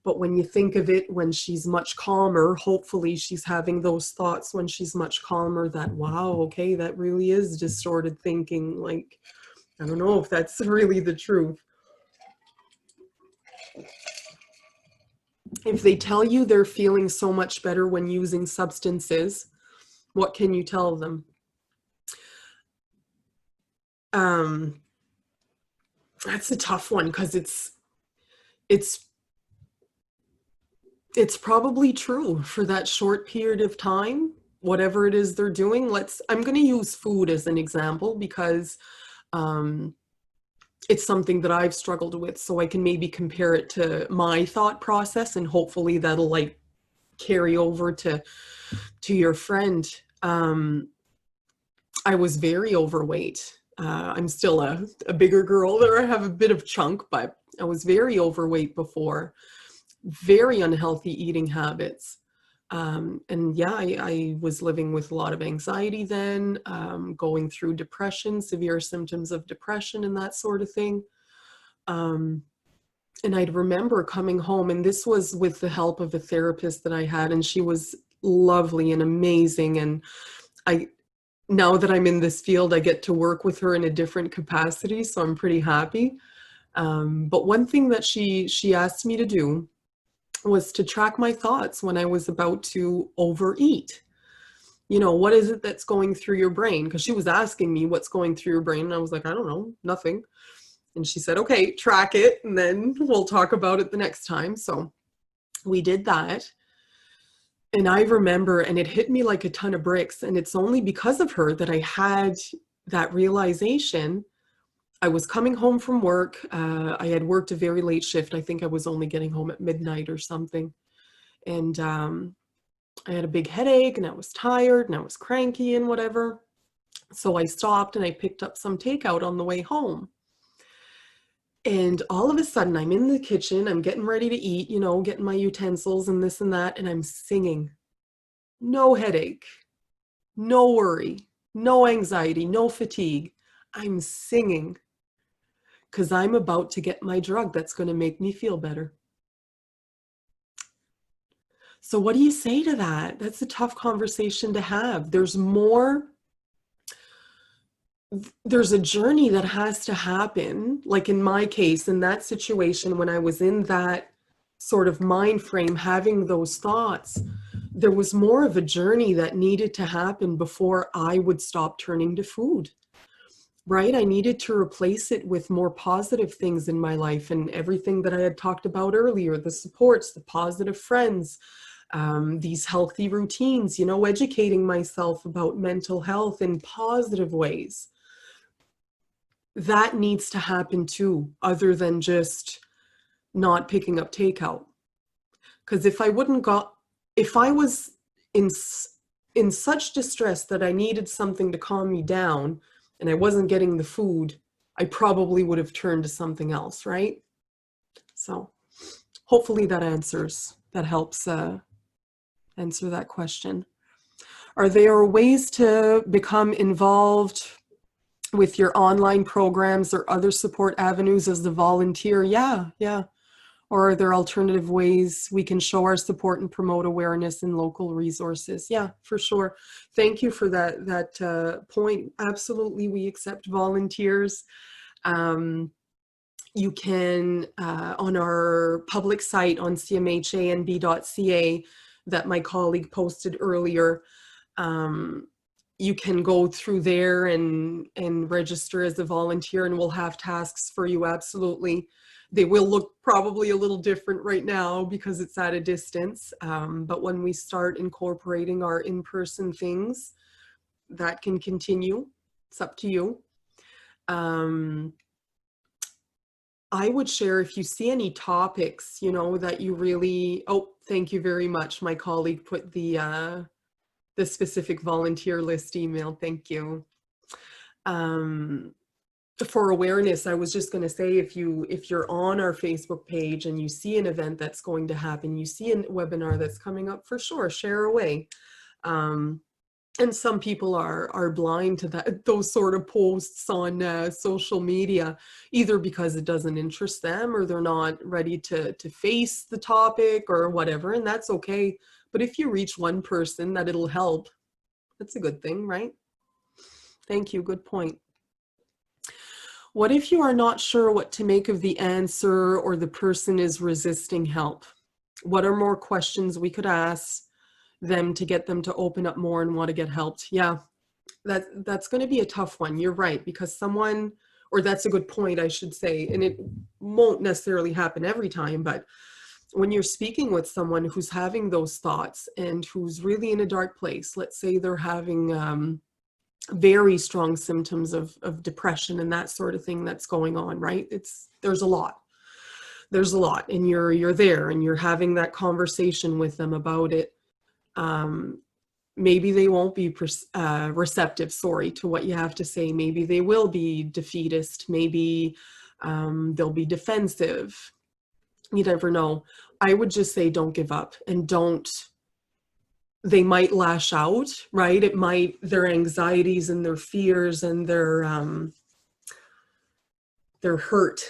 But when you think of it, when she's much calmer, hopefully she's having those thoughts when she's much calmer, that, wow, okay, that really is distorted thinking. Like, I don't know if that's really the truth. If they tell you they're feeling so much better when using substances, what can you tell them? That's a tough one, because it's probably true for that short period of time, whatever it is they're doing. I'm going to use food as an example, because it's something that I've struggled with, so I can maybe compare it to my thought process, and hopefully that'll like carry over to your friend. I was very overweight. I'm still a bigger girl there. I have a bit of chunk, but I was very overweight before. Very unhealthy eating habits. And yeah, I was living with a lot of anxiety then, going through depression, severe symptoms of depression and that sort of thing. And I'd remember coming home, and this was with the help of a therapist that I had, and she was lovely and amazing. And I, now that I'm in this field, I get to work with her in a different capacity, so I'm pretty happy. But one thing that she asked me to do was to track my thoughts when I was about to overeat. You know, what is it that's going through your brain? Because she was asking me what's going through your brain, and I was like, I don't know, nothing. And she said, okay, track it, and then we'll talk about it the next time. So we did that. And I remember, and it hit me like a ton of bricks. And it's only because of her that I had that realization. I was coming home from work. I had worked a very late shift. I think I was only getting home at midnight or something. And I had a big headache, and I was tired, and I was cranky and whatever. So I stopped and I picked up some takeout on the way home. And all of a sudden, I'm in the kitchen, I'm getting ready to eat, you know, getting my utensils and this and that, and I'm singing. No headache, no worry, no anxiety, no fatigue. I'm singing because I'm about to get my drug that's going to make me feel better. So what do you say to that? That's a tough conversation to have. There's a journey that has to happen. Like in my case, in that situation, when I was in that sort of mind frame, having those thoughts, there was more of a journey that needed to happen before I would stop turning to food, right? I needed to replace it with more positive things in my life, and everything that I had talked about earlier, the supports, the positive friends, these healthy routines, you know, educating myself about mental health in positive ways. That needs to happen too, other than just not picking up takeout. Because if I was in such distress that I needed something to calm me down and I wasn't getting the food, I probably would have turned to something else, right? So hopefully that helps answer that question. Are there ways to become involved with your online programs or other support avenues as a volunteer? Yeah. Or are there alternative ways we can show our support and promote awareness in local resources? Yeah, for sure. Thank you for that point. Absolutely, we accept volunteers. You can, on our public site on cmhanb.ca that my colleague posted earlier, you can go through there and register as a volunteer, and we'll have tasks for you. Absolutely. They will look probably a little different right now because it's at a distance. But when we start incorporating our in-person things, that can continue. It's up to you. I would share, if you see any topics, you know, that you really, oh, thank you very much. My colleague put the specific volunteer list email. Thank you. For awareness, I was just going to say, if you're on our Facebook page and you see an event that's going to happen, you see a webinar that's coming up, for sure, share away. And some people are blind to those sort of posts on social media, either because it doesn't interest them or they're not ready to face the topic or whatever, and that's okay. But if you reach one person that it'll help, that's a good thing, right? Thank you. Good point. What if you are not sure what to make of the answer or the person is resisting help? What are more questions we could ask them to get them to open up more and want to get helped? Yeah, that's going to be a tough one. You're right, because someone, or that's a good point, I should say, and it won't necessarily happen every time, but when you're speaking with someone who's having those thoughts and who's really in a dark place, let's say they're having very strong symptoms of depression and that sort of thing that's going on, right? There's a lot, and you're there and you're having that conversation with them about it. Maybe they won't be receptive, to what you have to say. Maybe they will be defeatist. Maybe they'll be defensive. You never know. I would just say don't give up, and don't they might lash out, right? It might, their anxieties and their fears and their hurt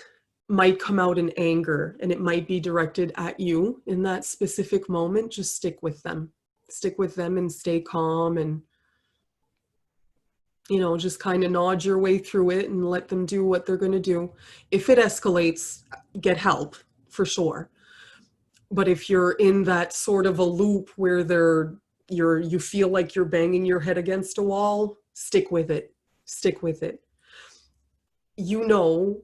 might come out in anger, and it might be directed at you in that specific moment. Just stick with them. Stick with them and stay calm, and, you know, just kind of nod your way through it and let them do what they're going to do. If it escalates, get help for sure. But if you're in that sort of a loop where you feel like you're banging your head against a wall, stick with it. Stick with it. You know,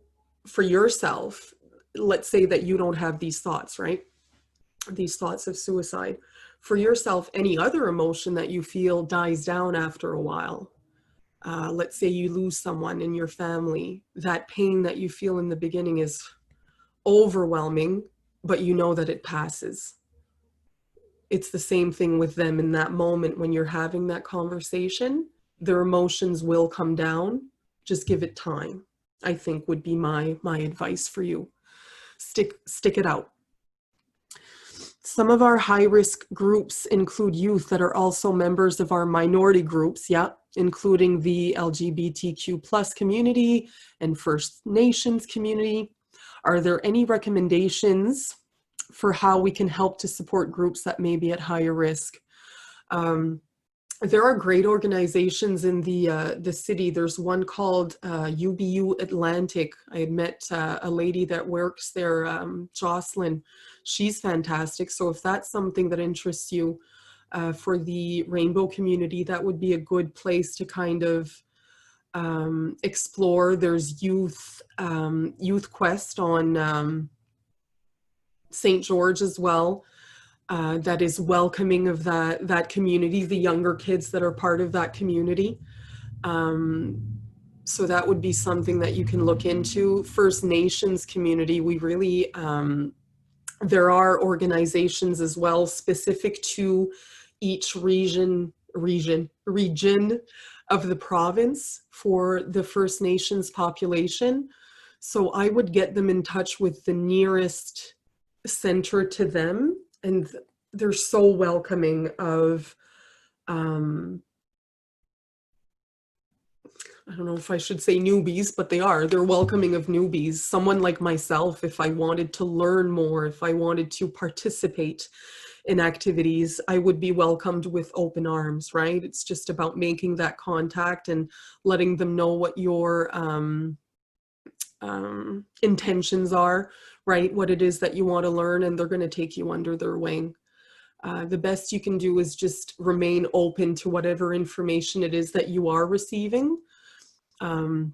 for yourself, let's say that you don't have these thoughts, right? These thoughts of suicide. For yourself, any other emotion that you feel dies down after a while. Let's say you lose someone in your family. That pain that you feel in the beginning is overwhelming, but you know that it passes. It's the same thing with them in that moment when you're having that conversation. Their emotions will come down. Just give it time, I think, would be my advice for you. Stick it out. Some of our high-risk groups include youth that are also members of our minority groups, including the LGBTQ plus community and First Nations community. Are there any recommendations for how we can help to support groups that may be at higher risk? There are great organizations in the city. There's one called UBU Atlantic. I had met a lady that works there, Jocelyn. She's fantastic. So if that's something that interests you for the rainbow community, that would be a good place to kind of explore. There's Youth Quest on St. George as well. That is welcoming of that community, the younger kids that are part of that community. So that would be something that you can look into. First Nations community, we really, there are organizations as well specific to each region of the province for the First Nations population. So I would get them in touch with the nearest center to them. And they're so welcoming of, I don't know if I should say newbies, but they're welcoming of newbies. Someone like myself, if I wanted to learn more, if I wanted to participate in activities, I would be welcomed with open arms, right? It's just about making that contact and letting them know what your intentions are, right? What it is that you want to learn, and they're going to take you under their wing. The best you can do is just remain open to whatever information it is that you are receiving. In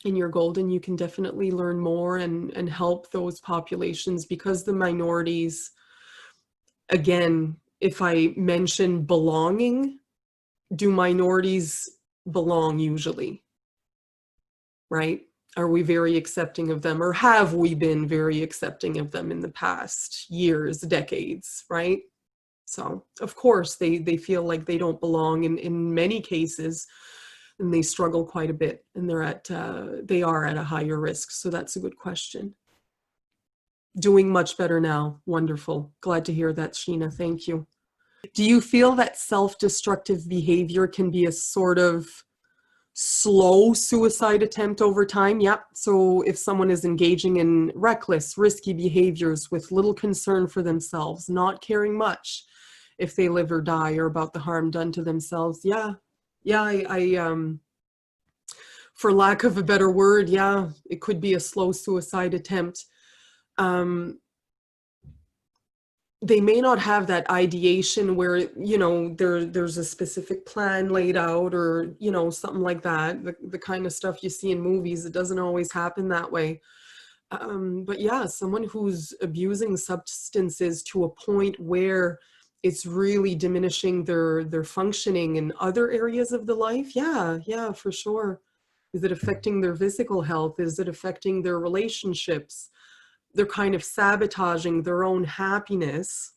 your golden, you can definitely learn more and help those populations, because the minorities, again, if I mention belonging, do minorities belong usually, right? Are we very accepting of them, or have we been very accepting of them in the past years, decades, right? So of course they feel like they don't belong in many cases, and they struggle quite a bit, and they are at a higher risk. So that's a good question. Doing much better now. Wonderful. Glad to hear that, Sheena. Thank you. Do you feel that self-destructive behavior can be a sort of slow suicide attempt over time? Yep. So if someone is engaging in reckless, risky behaviors with little concern for themselves, not caring much if they live or die or about the harm done to themselves. Yeah. I for lack of a better word, yeah, it could be a slow suicide attempt. They may not have that ideation where, you know, there's a specific plan laid out, or, you know, something like that. The kind of stuff you see in movies, it doesn't always happen that way. But yeah, someone who's abusing substances to a point where it's really diminishing their functioning in other areas of the life. Yeah, for sure. Is it affecting their physical health? Is it affecting their relationships? They're kind of sabotaging their own happiness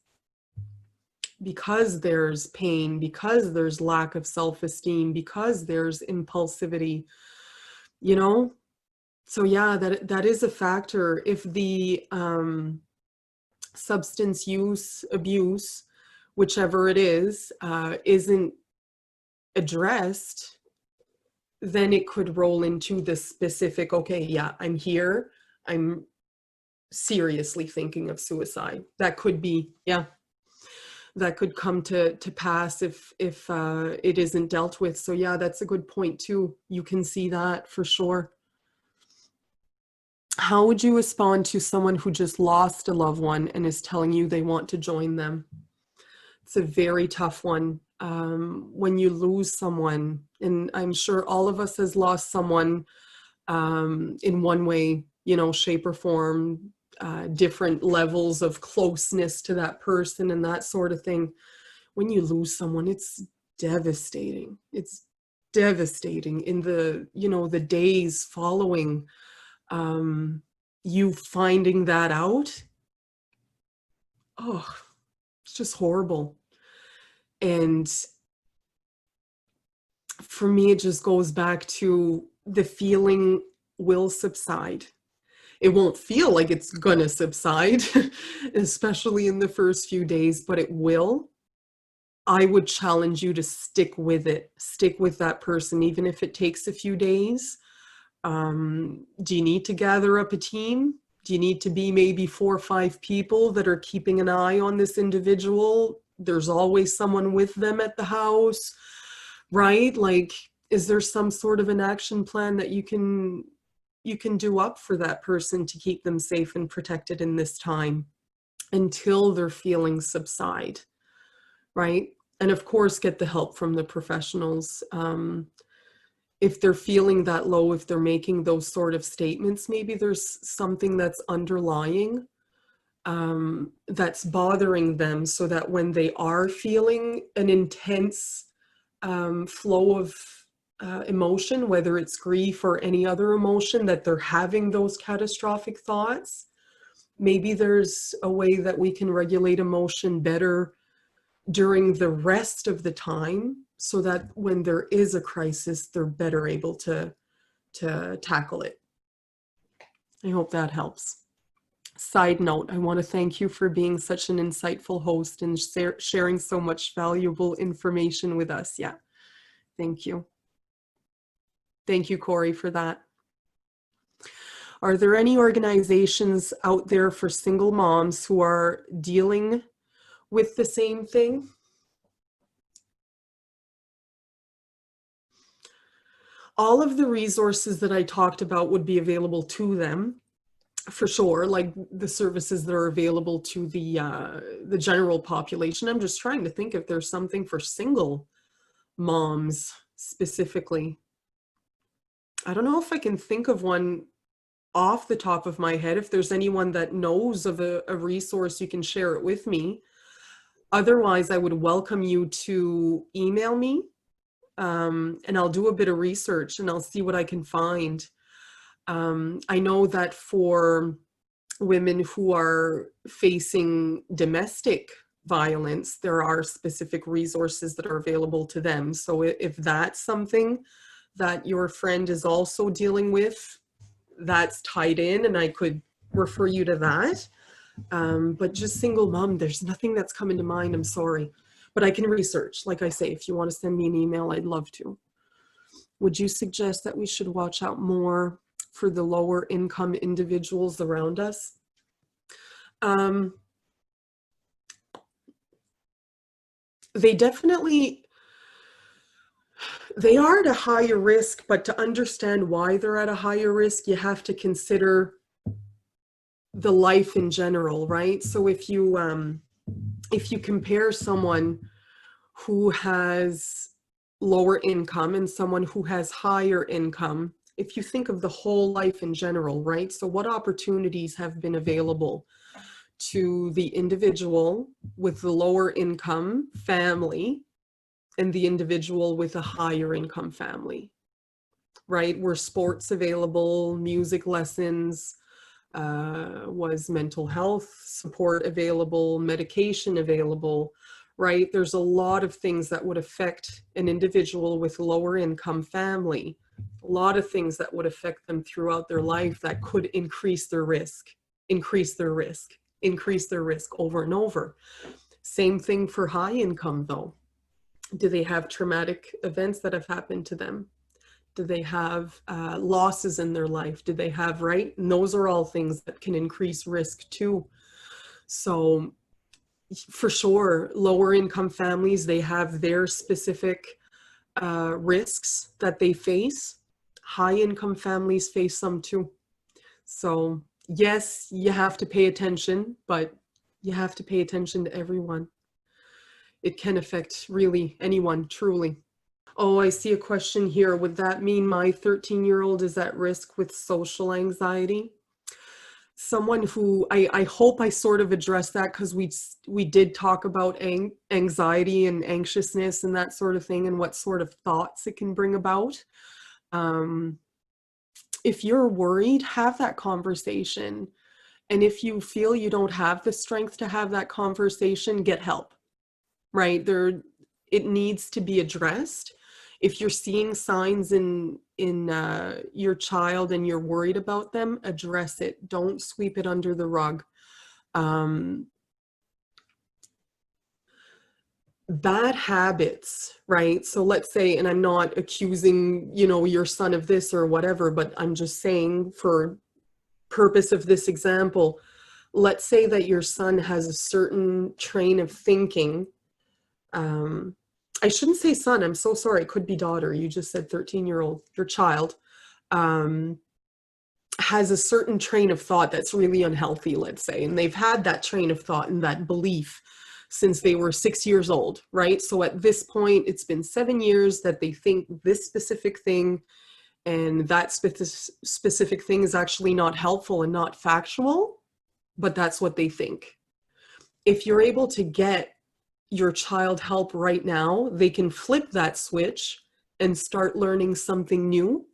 because there's pain, because there's lack of self-esteem, because there's impulsivity, you know? So yeah, that is a factor. If the substance use abuse whichever it is, isn't addressed, then it could roll into the specific, okay, yeah, I'm here, I'm seriously thinking of suicide. That could be, yeah, that could come to pass if it isn't dealt with. So yeah, that's a good point too. You can see that for sure. How would you respond to someone who just lost a loved one and is telling you they want to join them? It's a very tough one. When you lose someone, and I'm sure all of us has lost someone in one way, you know, shape or form, different levels of closeness to that person and that sort of thing. When you lose someone, it's devastating. It's devastating in the, you know, the days following you finding that out. Oh, it's just horrible. And for me, it just goes back to the feeling will subside. It won't feel like it's gonna subside, especially in the first few days, but it will. I would challenge you to stick with it, stick with that person, even if it takes a few days. Do you need to gather up a team? Do you need to be maybe 4 or 5 people that are keeping an eye on this individual? There's always someone with them at the house, right? Like, is there some sort of an action plan that you can do up for that person to keep them safe and protected in this time until their feelings subside, right? And of course, get the help from the professionals. If they're feeling that low, if they're making those sort of statements, maybe there's something that's underlying that's bothering them, so that when they are feeling an intense flow of emotion, whether it's grief or any other emotion, that they're having those catastrophic thoughts. Maybe there's a way that we can regulate emotion better during the rest of the time, so that when there is a crisis, they're better able to tackle it. I hope that helps. Side note, I want to thank you for being such an insightful host and sharing so much valuable information with us. Yeah, thank you. Thank you, Corey, for that. Are there any organizations out there for single moms who are dealing with the same thing? All of the resources that I talked about would be available to them, for sure, like the services that are available to the general population. I'm just trying to think if there's something for single moms specifically. I don't know if I can think of one off the top of my head. If there's anyone that knows of a resource, you can share it with me. Otherwise, I would welcome you to email me, and I'll do a bit of research and I'll see what I can find. I know that for women who are facing domestic violence, there are specific resources that are available to them. So if that's something that your friend is also dealing with, that's tied in, and I could refer you to that. But just single mom, there's nothing that's coming to mind. I'm sorry, but I can research. Like I say, if you want to send me an email, I'd love to. Would you suggest that we should watch out more for the lower income individuals around us? They definitely, they are at a higher risk, but to understand why they're at a higher risk, you have to consider the life in general, right? So if you compare someone who has lower income and someone who has higher income, if you think of the whole life in general, right? So what opportunities have been available to the individual with the lower income family and the individual with a higher income family, right? Were sports available, music lessons, was mental health support available, medication available, right? There's a lot of things that would affect an individual with lower income family, a lot of things that would affect them throughout their life that could increase their risk over and over. Same thing for high income though. Do they have traumatic events that have happened to them? Do they have losses in their life? Do they have, right? And those are all things that can increase risk too. So for sure, lower income families, they have their specific risks that they face. High income families face some too. So yes, you have to pay attention, but you have to pay attention to everyone. It can affect really anyone, truly. Oh, I see a question here. Would that mean my 13-year-old is at risk with social anxiety? Someone who I hope I sort of addressed that, because we did talk about anxiety and anxiousness and that sort of thing and what sort of thoughts it can bring about. If you're worried, have that conversation. And if you feel you don't have the strength to have that conversation, get help, right? It needs to be addressed. If you're seeing signs in your child and you're worried about them, address it. Don't sweep it under the rug. Bad habits, right? So let's say, and I'm not accusing, your son of this or whatever, but I'm just saying for purpose of this example, let's say that your son has a certain train of thinking. I shouldn't say son, I'm so sorry. It could be daughter. You just said 13-year-old, your child, has a certain train of thought that's really unhealthy, let's say, and they've had that train of thought and that belief since they were 6 years old, right? So at this point, it's been 7 years that they think this specific thing, and that specific thing is actually not helpful and not factual, but that's what they think. If you're able to get your child help right now, they can flip that switch and start learning something new.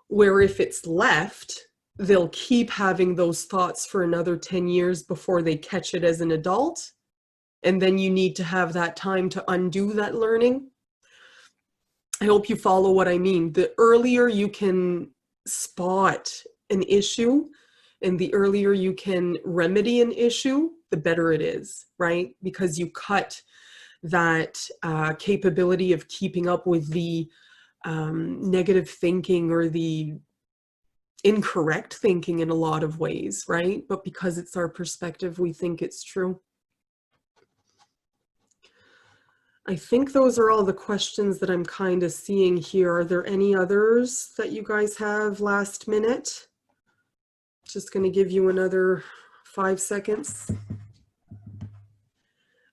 Where if it's left, they'll keep having those thoughts for another 10 years before they catch it as an adult. And then you need to have that time to undo that learning. I hope you follow what I mean. The earlier you can spot an issue and the earlier you can remedy an issue, the better it is, right? Because you cut that capability of keeping up with the negative thinking or the incorrect thinking in a lot of ways, right? But because it's our perspective, we think it's true. I think those are all the questions that I'm kind of seeing here. Are there any others that you guys have last minute? Just going to give you another 5 seconds.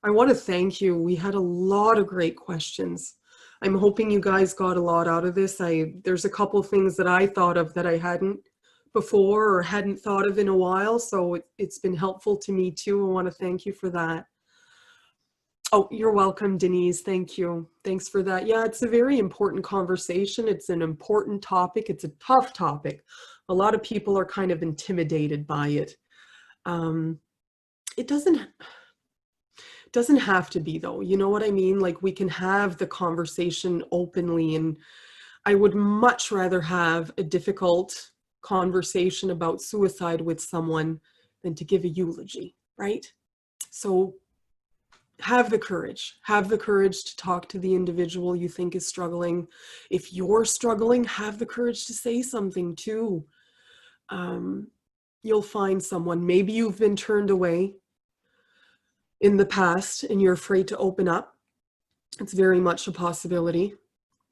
I want to thank you. We had a lot of great questions. I'm hoping you guys got a lot out of this. There's a couple things that I thought of that I hadn't before or hadn't thought of in a while. So it's been helpful to me too. I want to thank you for that. Oh, you're welcome, Denise. Thank you. Thanks for that. Yeah, it's a very important conversation. It's an important topic. It's a tough topic. A lot of people are kind of intimidated by it. It doesn't have to be though. You know what I mean? Like we can have the conversation openly, and I would much rather have a difficult conversation about suicide with someone than to give a eulogy, right? So have the courage to talk to the individual you think is struggling. If you're struggling, have the courage to say something too. You'll find someone. Maybe you've been turned away in the past and you're afraid to open up. It's very much a possibility.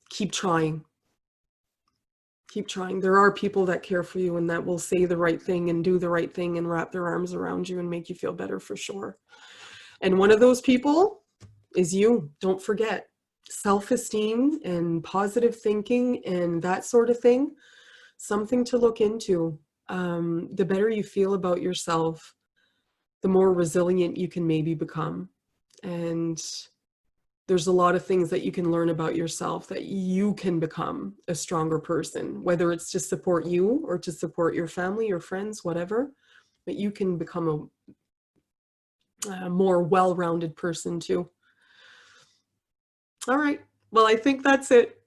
Keep trying. Keep trying. There are people that care for you and that will say the right thing and do the right thing and wrap their arms around you and make you feel better for sure. And one of those people is you. Don't forget. Self-esteem and positive thinking and that sort of thing, something to look into. The better you feel about yourself, the more resilient you can maybe become. And there's a lot of things that you can learn about yourself that you can become a stronger person, whether it's to support you or to support your family or friends, whatever, but you can become a more well-rounded person too. All right. Well, I think that's it.